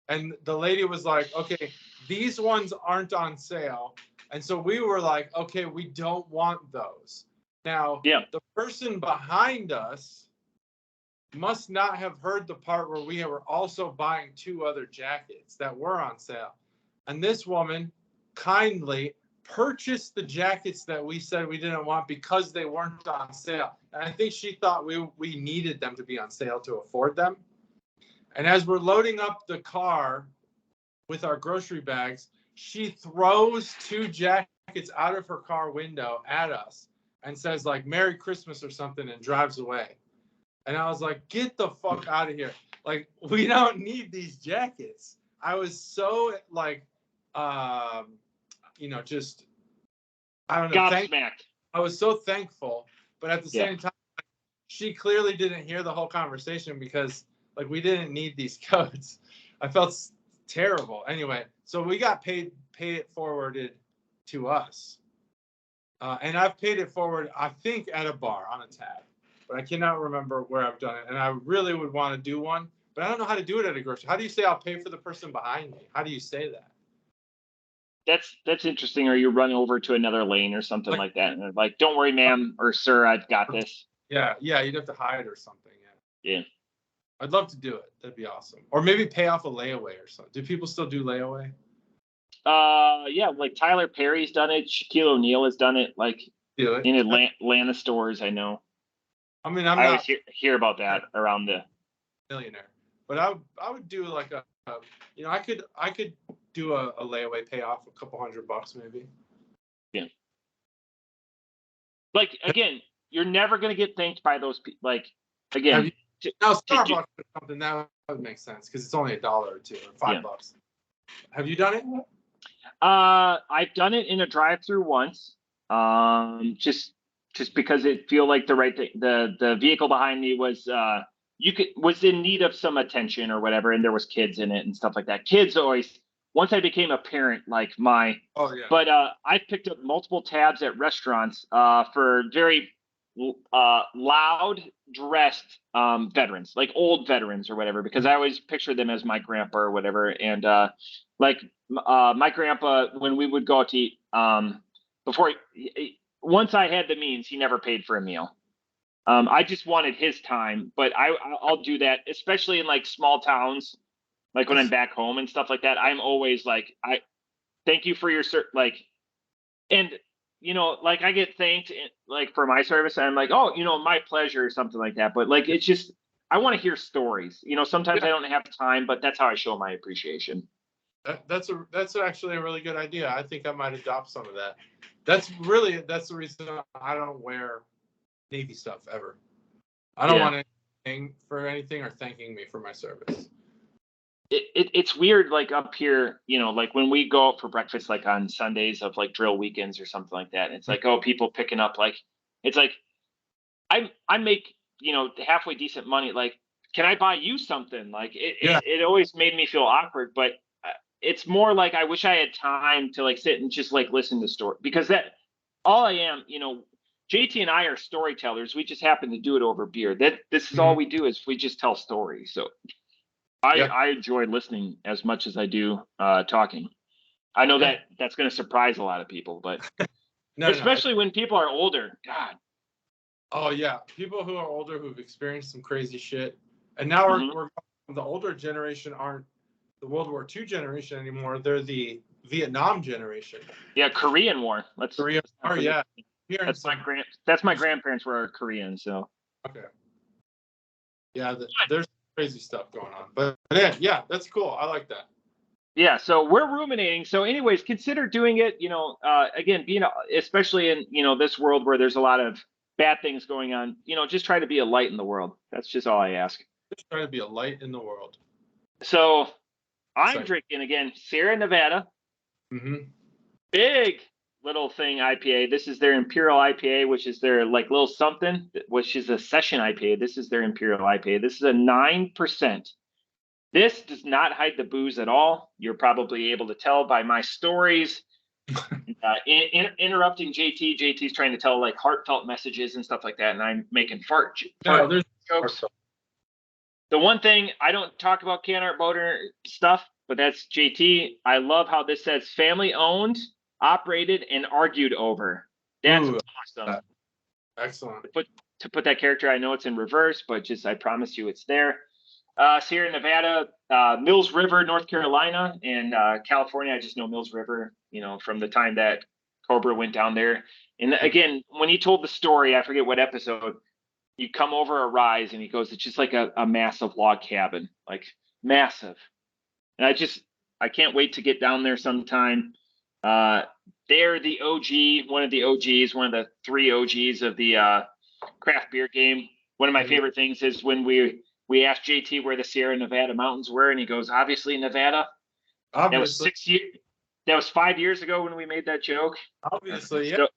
And the lady was like, okay, these ones aren't on sale. And so we were like, okay, we don't want those. Now, the person behind us must not have heard the part where we were also buying 2 other jackets that were on sale. And this woman kindly purchased the jackets that we said we didn't want because they weren't on sale. And I think she thought we needed them to be on sale to afford them. And as we're loading up the car with our grocery bags, she throws 2 jackets out of her car window at us and says like Merry Christmas or something and drives away. And I was like, get the fuck out of here. Like, we don't need these jackets. I was so like, just, I don't know. Gobsmacked. I was so thankful. But at the same time, she clearly didn't hear the whole conversation because like we didn't need these coats. I felt terrible. Anyway, so we got pay it forwarded to us. And I've paid it forward, I think, at a bar on a tab. But I cannot remember where I've done it. And I really would want to do one. But I don't know how to do it at a grocery. How do you say I'll pay for the person behind me? How do you say that? That's interesting. Or you run over to another lane or something like that. And they're like, don't worry, ma'am or sir, I've got this. Yeah, you'd have to hide or something. Yeah. I'd love to do it. That'd be awesome. Or maybe pay off a layaway or something. Do people still do layaway? Yeah, like Tyler Perry's done it. Shaquille O'Neal has done it. Like in Atlanta stores, I know. I mean, I always hear about that around the millionaire. But I would do like I could do a layaway payoff, a couple $100 maybe. Yeah. Like again, you're never gonna get thanked by those people. Like again. Now Starbucks or something that would make sense because it's only $1 or $2 or $5. Have you done it? I've done it in a drive-through once. Just because it feel like the right thing. The vehicle behind me was was in need of some attention or whatever, and there was kids in it and stuff like that. Kids always. Once I became a parent, like but I've picked up multiple tabs at restaurants for very loud dressed veterans, like old veterans or whatever, because I always picture them as my grandpa or whatever. And my grandpa, when we would go out to eat, once I had the means, he never paid for a meal. I just wanted his time, but I'll do that, especially in like small towns, like when I'm back home and stuff like that. I'm always like, I thank you for your and like I get thanked like for my service. And I'm like, oh, my pleasure or something like that. But like, it's just, I want to hear stories. Sometimes I don't have time, but that's how I show my appreciation. That's actually a really good idea. I think I might adopt some of that. That's the reason I don't wear Navy stuff ever. I don't want anything for anything or thanking me for my service. It's weird, like up here, like when we go out for breakfast, like on Sundays of like drill weekends or something like that. It's like, oh, people picking up, like, it's like, I make, halfway decent money. Like, can I buy you something? Like it always made me feel awkward, but it's more like, I wish I had time to like sit and just like listen to story, because all I am, JT and I are storytellers. We just happen to do it over beer. This is all we do, is we just tell stories. So I enjoy listening as much as I do talking. I know that's going to surprise a lot of people, but especially when people are older. God. Oh yeah, people who are older who've experienced some crazy shit, and now we're the older generation aren't the World War II generation anymore. They're the Vietnam generation. Yeah, Korean War. Korean War. Yeah. That's my grandparents were Korean, so. Okay. Yeah, there's crazy stuff going on, but yeah, that's cool. I like that. Yeah, so we're ruminating. So anyways, consider doing it, again, being, especially in, this world where there's a lot of bad things going on, just try to be a light in the world. That's just all I ask. Just try to be a light in the world. So I'm drinking again, Sierra Nevada. Mm-hmm. Big little thing IPA. This is their Imperial IPA, which is their like little something, which is a session IPA. This is their Imperial IPA. This is a 9%. This does not hide the booze at all. You're probably able to tell by my stories. Interrupting JT. JT's trying to tell like heartfelt messages and stuff like that, and I'm making fart jokes. The one thing I don't talk about can art boater stuff, but that's JT. I love how this says family owned, operated, and argued over. That's awesome. Excellent. To put that character, I know it's in reverse, but just I promise you it's there. Sierra Nevada, Mills River, North Carolina, and California. I just know Mills River, from the time that Cobra went down there. And again, when he told the story, I forget what episode, you come over a rise and he goes, it's just like a massive log cabin, like massive. And I can't wait to get down there sometime. They're the OG, one of the OGs, one of the 3 OGs of the craft beer game. One of my favorite things is when we asked JT where the Sierra Nevada mountains were, and he goes, obviously Nevada. Obviously. That was 6 years. That was 5 years ago when we made that joke. Obviously, yeah.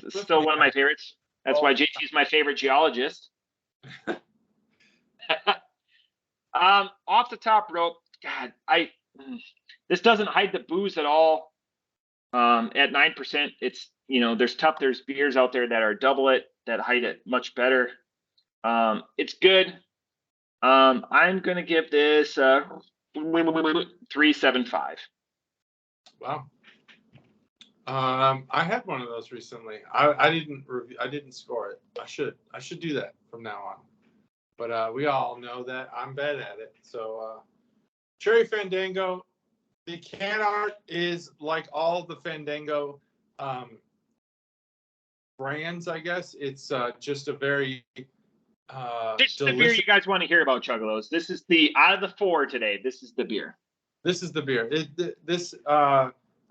Still one of my favorites. That's why JT's my favorite geologist. Off the top rope, God, this doesn't hide the booze at all. At 9%, it's there's beers out there that are double it that hide it much better. It's good. I'm gonna give this 3.75. Wow. I had one of those recently. I didn't score it. I should do that from now on. But we all know that I'm bad at it. So Cherry Fandango, the can art is like all the Fandango brands, I guess. It's just a very this is the beer you guys want to hear about, Chuggalos. This is out of the 4 today. This is the beer. This is the beer.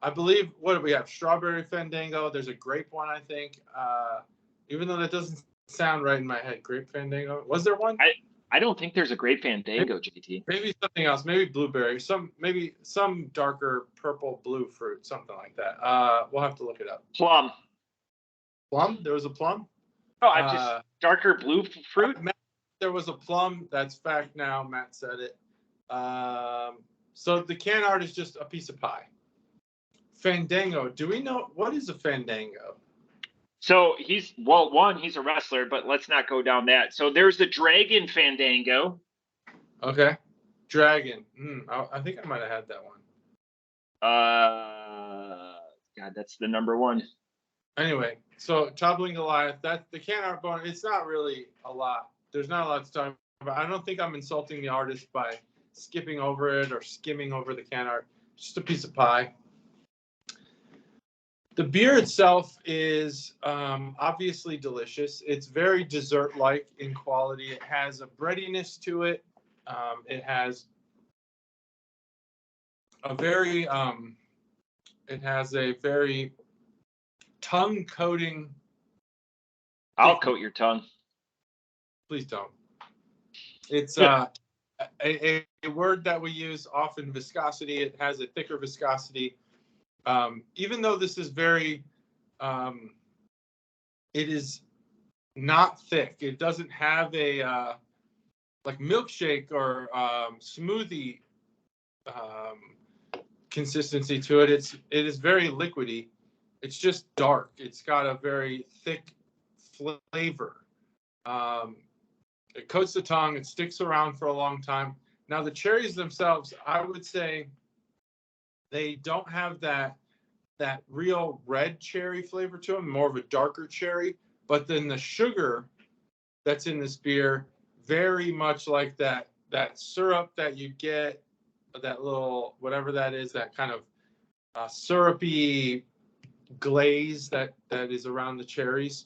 I believe, what do we have? Strawberry Fandango. There's a grape one, I think. Even though that doesn't sound right in my head. Grape Fandango. Was there one? I don't think there's a grape Fandango, JT. Maybe something else. Maybe blueberry. Maybe some darker purple blue fruit. Something like that. We'll have to look it up. Plum. Plum? There was a plum? Oh, darker blue fruit? There was a plum. That's fact now. Matt said it. So the can art is just a piece of pie. Fandango. Do we know what is a Fandango? So he's a wrestler, but let's not go down that. So there's the Dragon Fandango. Okay. Dragon. I think I might have had that one. God, that's the number 1. Anyway, so Toppling Goliath, that's the can art bonus. It's not really a lot. There's not a lot to talk about. I don't think I'm insulting the artist by skipping over it or skimming over the can art. Just a piece of pie. The beer itself is obviously delicious. It's very dessert-like in quality. It has a breadiness to it. It has a very tongue-coating. I'll coat your tongue. Please don't. It's a word that we use often, viscosity. It has a thicker viscosity. Even though this is very, it is not thick. It doesn't have a like milkshake or smoothie consistency to it. It is very liquidy. It's just dark. It's got a very thick flavor. It coats the tongue. It sticks around for a long time. Now the cherries themselves, I would say, they don't have that real red cherry flavor to them, more of a darker cherry. But then the sugar that's in this beer, very much like that syrup that you get, that little, whatever that is, that kind of syrupy glaze that is around the cherries.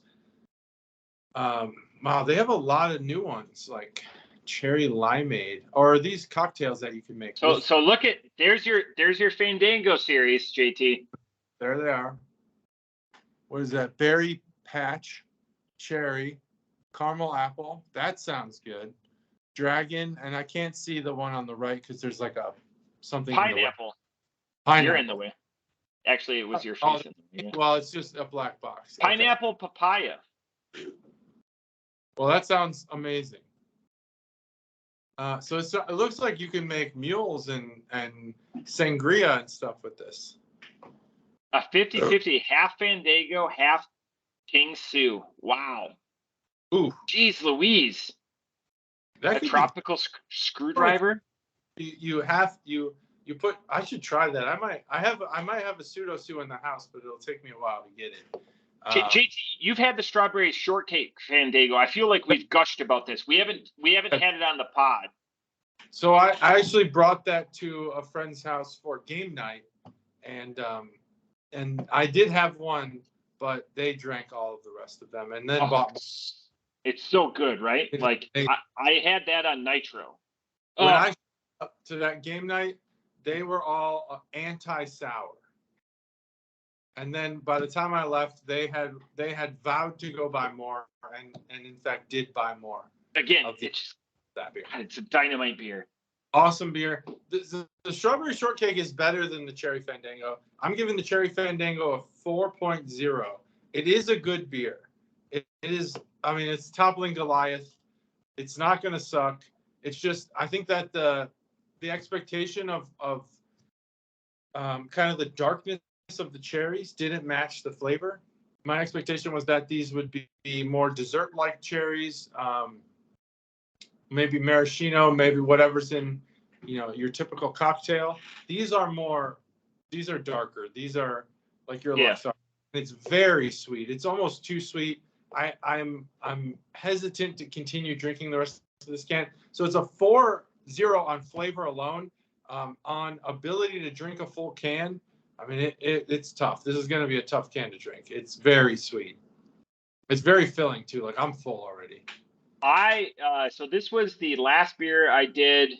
Wow, they have a lot of new ones, like cherry limeade, or these cocktails that you can make. So look at there's your Fandango series, JT. There they are. What is that? Berry patch, cherry, caramel apple. That sounds good. Dragon, and I can't see the one on the right because there's like something. Pineapple. Pineapple. You're in the way. Actually, it was your Oh, face. Yeah. well, it's just a black box. Okay. Pineapple papaya. Well, that sounds amazing. So it looks like you can make mules and sangria and stuff with this. A 50-50, half Fandango, half King Sue. Wow. Ooh, Jeez Louise. that A could tropical screwdriver. you put. I should try that. I might have a pseudo Sue in the house, but it'll take me a while to get it. JT, you've had the strawberry shortcake Fandango. I feel like we've gushed about this. We haven't had it on the pod. So I actually brought that to a friend's house for game night, and I did have one, but they drank all of the rest of them, and then bought more. It's so good, right? Like I had that on Nitro. When I up to that game night, they were all anti-sour. And then by the time I left, they had vowed to go buy more, and in fact did buy more. Again, it's that beer. God, it's a dynamite beer. Awesome beer. The strawberry shortcake is better than the cherry Fandango. I'm giving the cherry Fandango a 4.0. It is a good beer. It is. I mean, it's Toppling Goliath. It's not going to suck. It's just I think that the expectation of kind of the darkness of the cherries didn't match the flavor. My expectation was that these would be more dessert-like cherries, maybe maraschino, maybe whatever's in, your typical cocktail. These are darker. These are like your Lux. It's very sweet. It's almost too sweet. I'm hesitant to continue drinking the rest of this can. So it's a 4.0 on flavor alone. On ability to drink a full can, I mean, it's tough. This is going to be a tough can to drink. It's very sweet. It's very filling too. Like I'm full already. So this was the last beer I did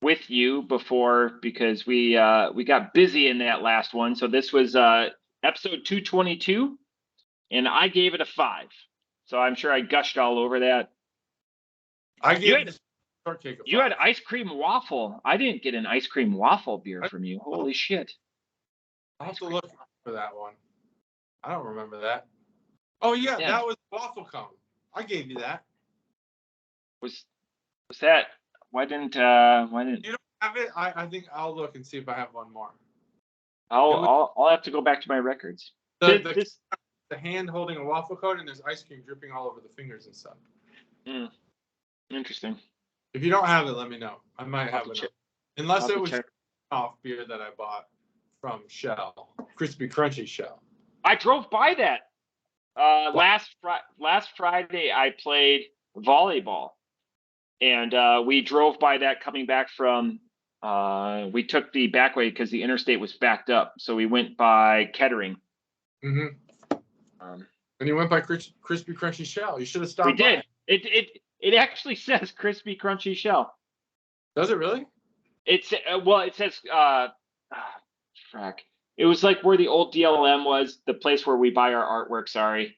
with you before because we got busy in that last one. So this was episode 222, and I gave it a 5. So I'm sure I gushed all over that. I gave it shortcake a 5. You had ice cream waffle. I didn't get an ice cream waffle beer from you. Holy shit. I'll have to look for that one. I don't remember that. Oh yeah, that was waffle cone. I gave you that. Was that? Why didn't? You don't have it? I think I'll look and see if I have one more. I'll have to go back to my records. The hand holding a waffle cone and there's ice cream dripping all over the fingers and stuff. Interesting. If you don't have it, let me know. I might have it. Unless it was off beer that I bought from Shell, Crispy Crunchy Shell. I drove by that last Friday. I played volleyball, and we drove by that coming back from. We took the back way because the interstate was backed up, so we went by Kettering. Mm-hmm. And you went by Crispy Crunchy Shell. You should have stopped. We did. It actually says Crispy Crunchy Shell. Does it really? It says frack. It was like where the old DLM was, the place where we buy our artwork. Sorry,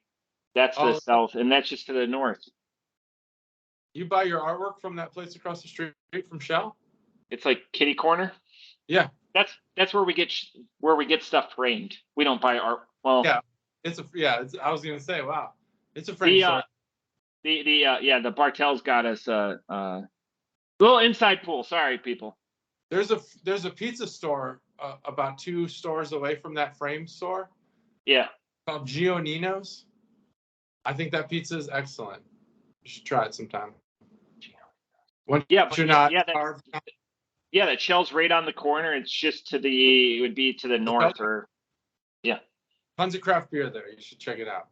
that's the south, and that's just to the north. You buy your artwork from that place across the street from Shell? It's like Kitty Corner. Yeah, that's where we get stuff framed. We don't buy art. Well, yeah, I was gonna say, wow, it's a frame store. The Bartels got us a little inside pool. Sorry, people. There's a pizza store about 2 stores away from that frame store. Yeah. Called Gionino's. I think that pizza is excellent. You should try it sometime. That Shell's right on the corner. It's just it would be to the north or. Yeah. Tons of craft beer there. You should check it out.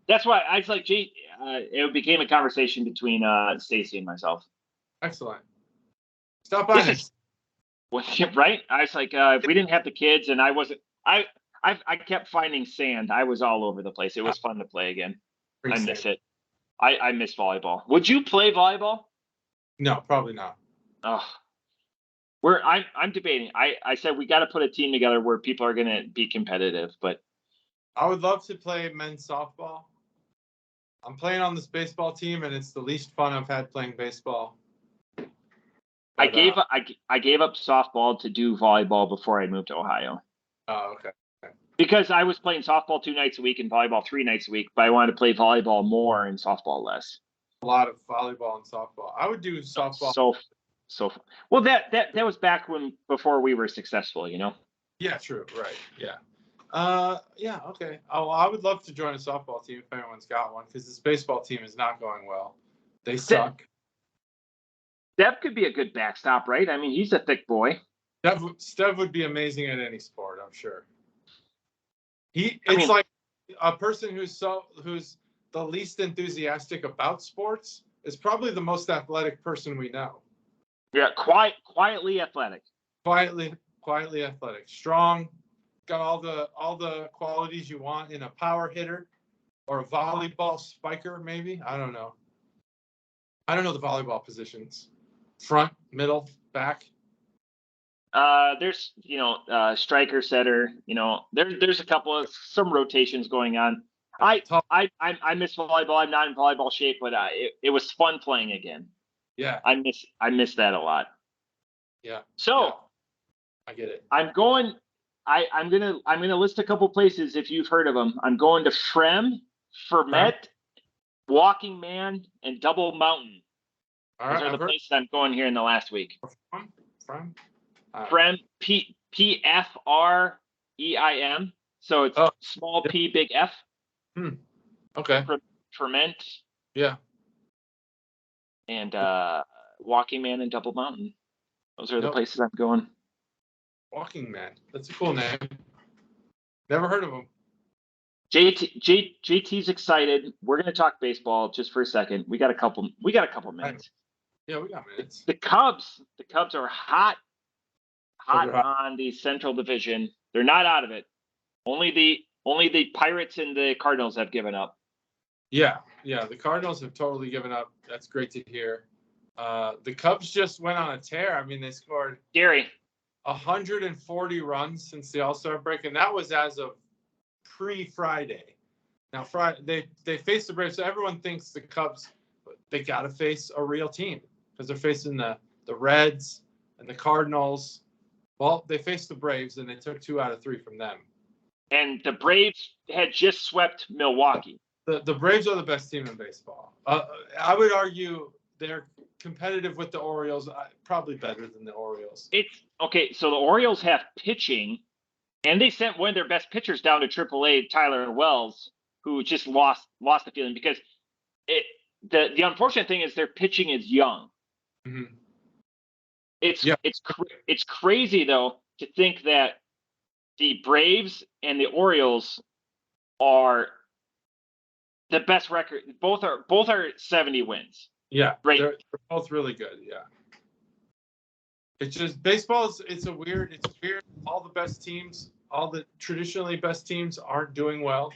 That's why I was like, gee, it became a conversation between Stacy and myself. Excellent. Stop by next. Right? I was like, if we didn't have the kids and I wasn't, I kept finding sand. I was all over the place. It was fun to play again. I miss it. I miss volleyball. Would you play volleyball? No, probably not. Oh, I'm debating. I said we got to put a team together where people are going to be competitive, but I would love to play men's softball. I'm playing on this baseball team, and it's the least fun I've had playing baseball. But, I gave up softball to do volleyball before I moved to Ohio. Oh, okay. Because I was playing softball 2 nights a week and volleyball 3 nights a week, but I wanted to play volleyball more and softball less. A lot of volleyball and softball. I would do softball. So well, that was back before we were successful, Yeah, true. Right. Yeah. Yeah. Okay. Oh, I would love to join a softball team if anyone's got one, because this baseball team is not going well. They suck. Steph could be a good backstop, right? I mean, he's a thick boy. Steph would be amazing at any sport, I'm sure. It's like a person who's the least enthusiastic about sports is probably the most athletic person we know. Yeah, quietly athletic. Quietly athletic, strong, got all the qualities you want in a power hitter or a volleyball spiker, maybe. I don't know the volleyball positions. Front, middle, back. There's striker, setter. There's a couple of some rotations going on. I miss volleyball. I'm not in volleyball shape, but it was fun playing again. Yeah. I miss that a lot. Yeah. So yeah. I get it. I'm gonna list a couple places if you've heard of them. I'm going to Fermet, Walking Man, and Double Mountain. All right. Those are the places I'm going here in the last week. From PFREIM. So it's small P, big F. Okay. Ferment. Yeah. And Walking Man and Double Mountain. Those are the places I'm going. Walking Man. That's a cool name. Never heard of him. JT's excited. We're going to talk baseball just for a second. We got a couple minutes. Yeah, we got minutes. The Cubs are hot on the Central Division. They're not out of it. Only the Pirates and the Cardinals have given up. Yeah, the Cardinals have totally given up. That's great to hear. The Cubs just went on a tear. I mean, they scored 140 runs since the All-Star break, and that was as of pre-Friday. Now, Friday they faced the Braves, so everyone thinks the Cubs, they got to face a real team because they're facing the Reds and the Cardinals. Well, they faced the Braves, and they took 2 out of 3 from them. And the Braves had just swept Milwaukee. The Braves are the best team in baseball. I would argue they're competitive with the Orioles, probably better than the Orioles. It's okay. So the Orioles have pitching, and they sent one of their best pitchers down to AAA, Tyler Wells, who just lost the feeling because the unfortunate thing is their pitching is young. Mm-hmm. It's crazy though to think that the Braves and the Orioles are the best record. Both are 70 wins. Yeah, right. They're both really good. Yeah. It's just baseball. It's weird. All the best teams, all the traditionally best teams, aren't doing well.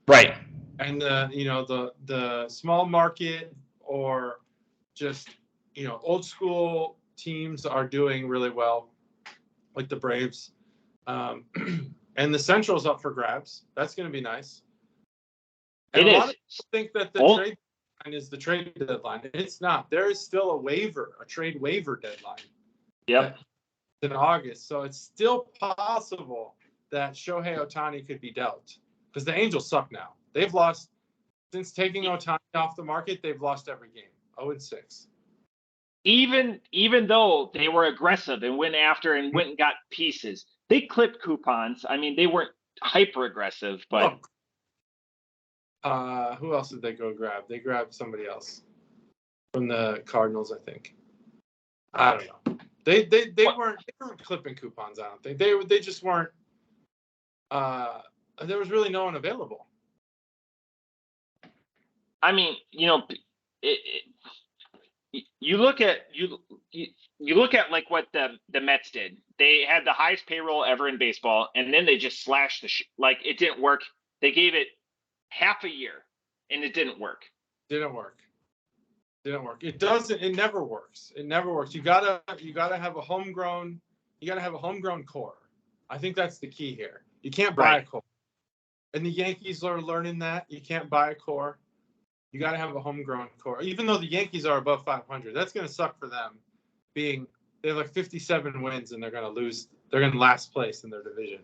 Right. And the small market or just old school teams are doing really well, like the Braves. And the Central's up for grabs. That's going to be nice. And a lot of people think that the trade deadline is the trade deadline. It's not. There is still a trade waiver deadline. Yep. In August. So it's still possible that Shohei Ohtani could be dealt because the Angels suck now. They've lost since taking Ohtani off the market. They've lost every game. 0-6. Even though they were aggressive and went after and went and got pieces, they clipped coupons. I mean, they weren't hyper aggressive, but who else did they go grab? They grabbed somebody else from the Cardinals, I think. I don't know. They weren't clipping coupons. I don't think they just weren't. There was really no one available. I mean, you look at like what the Mets did. They had the highest payroll ever in baseball, and then they just slashed like it didn't work. They gave it half a year, and it didn't work. Didn't work. It doesn't. It never works. You gotta have a homegrown. You gotta have a homegrown core. I think that's the key here. You can't buy a core, and the Yankees are learning that you can't buy a core. You got to have a homegrown core. Even though the Yankees are above 500, that's going to suck for them. They have like 57 wins and they're going to lose. They're going to last place in their division.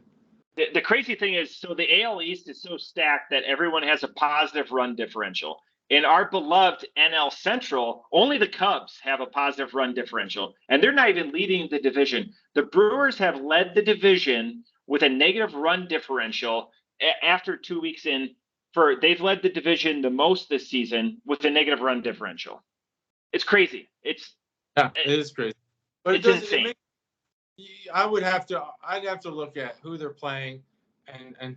The crazy thing is, so the AL East is so stacked that everyone has a positive run differential. In our beloved NL Central, only the Cubs have a positive run differential, and they're not even leading the division. The Brewers have led the division with a negative run differential after 2 weeks in. They've led the division the most this season with a negative run differential. It's crazy. It is crazy, but it's insane. I'd have to look at who they're playing, I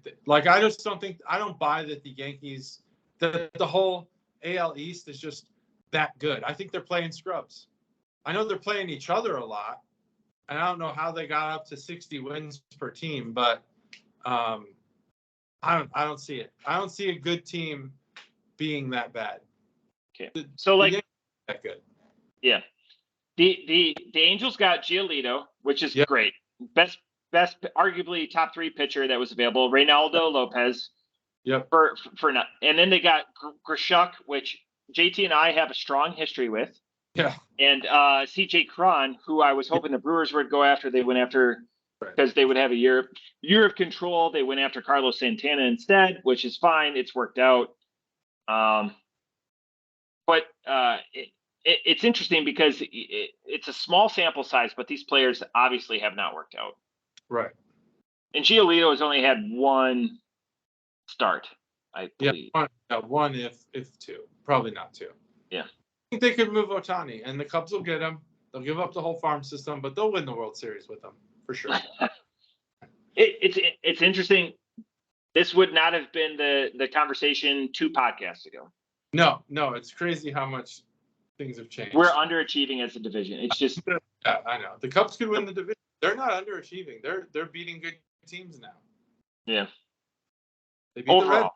just I don't buy that the Yankees, the whole AL East is just that good. I think they're playing scrubs. I know they're playing each other a lot, and I don't know how they got up to 60 wins per team, but I don't see it. I don't see a good team being that bad. Okay, so the Yankees are that good. Yeah. The Angels got Giolito, which is great. Best, arguably top 3 pitcher that was available. Reynaldo Lopez. Yep. And then they got Grishuk, which JT and I have a strong history with. Yeah. And CJ Cron, who I was hoping the Brewers would go after. They went after because they would have a year of control. They went after Carlos Santana instead, which is fine. It's worked out. But it's interesting because it's a small sample size, but these players obviously have not worked out. Right. And Giolito has only had 1 start, I believe. Yeah, one if 2. Probably not 2. Yeah. I think they could move Ohtani, and the Cubs will get him. They'll give up the whole farm system, but they'll win the World Series with him, for sure. It's interesting. This would not have been the conversation 2 podcasts ago. No, it's crazy how much things have changed. We're underachieving as a division. It's just yeah, I know. The Cubs could win the division. They're not underachieving. They're beating good teams now. Yeah. They beat the Reds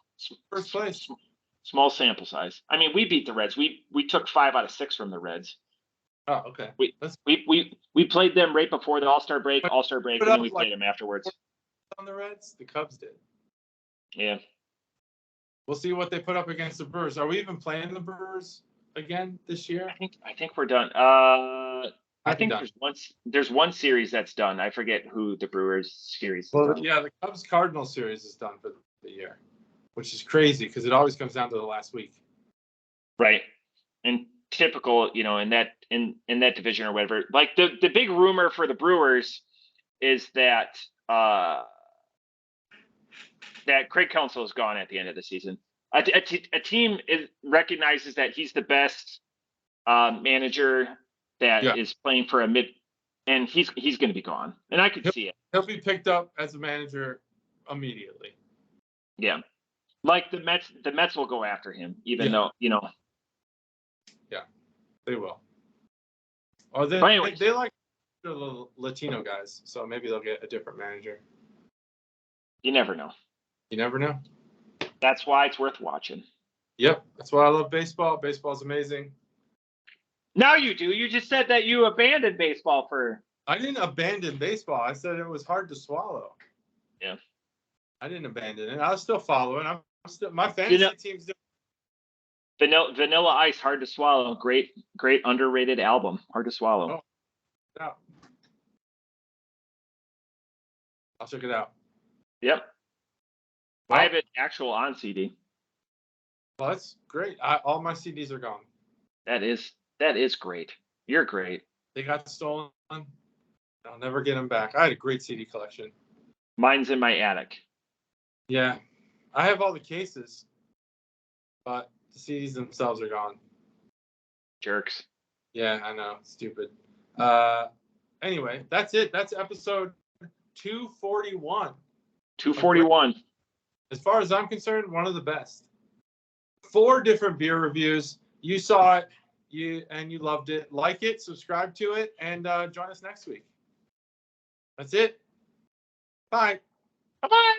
first place. Small sample size. I mean, we beat the Reds. We took 5 out of 6 from the Reds. Oh, okay. We played them right before the All-Star break, and then we played them afterwards. On the Reds, the Cubs did. Yeah. We'll see what they put up against the Brewers. Are we even playing the Brewers again this year? I think we're done. I think there's one series that's done. I forget who the Brewers series is done. Yeah, the Cubs Cardinals series is done for the year, which is crazy because it always comes down to the last week. Right. And typical, in that division or whatever. Like the big rumor for the Brewers is that that Craig Counsell is gone at the end of the season. A team recognizes that he's the best manager that is playing for a mid, and he's going to be gone. And I could see it. He'll be picked up as a manager immediately. Yeah, like the Mets will go after him, even though Yeah, they will. Or they like the Latino guys, so maybe they'll get a different manager. You never know. You never know. That's why it's worth watching. Yep, that's why I love baseball. Baseball's amazing. Now you do. You just said that you abandoned baseball for. I didn't abandon baseball. I said it was hard to swallow. Yeah. I didn't abandon it. I was still following. I'm still my fantasy team's doing. Vanilla Ice, Hard to Swallow. Great underrated album. Hard to Swallow. Oh, yeah. I'll check it out. Yep. Well, I have it actual on CD. Well, that's great. All my CDs are gone. That is great. You're great. They got stolen. I'll never get them back. I had a great CD collection. Mine's in my attic. Yeah. I have all the cases, but the CDs themselves are gone. Jerks. Yeah, I know. Stupid. Anyway, that's it. That's episode 241. 241. As far as I'm concerned, one of the best. 4 different beer reviews. You saw it, you loved it. Like it, subscribe to it, and join us next week. That's it. Bye. Bye-bye.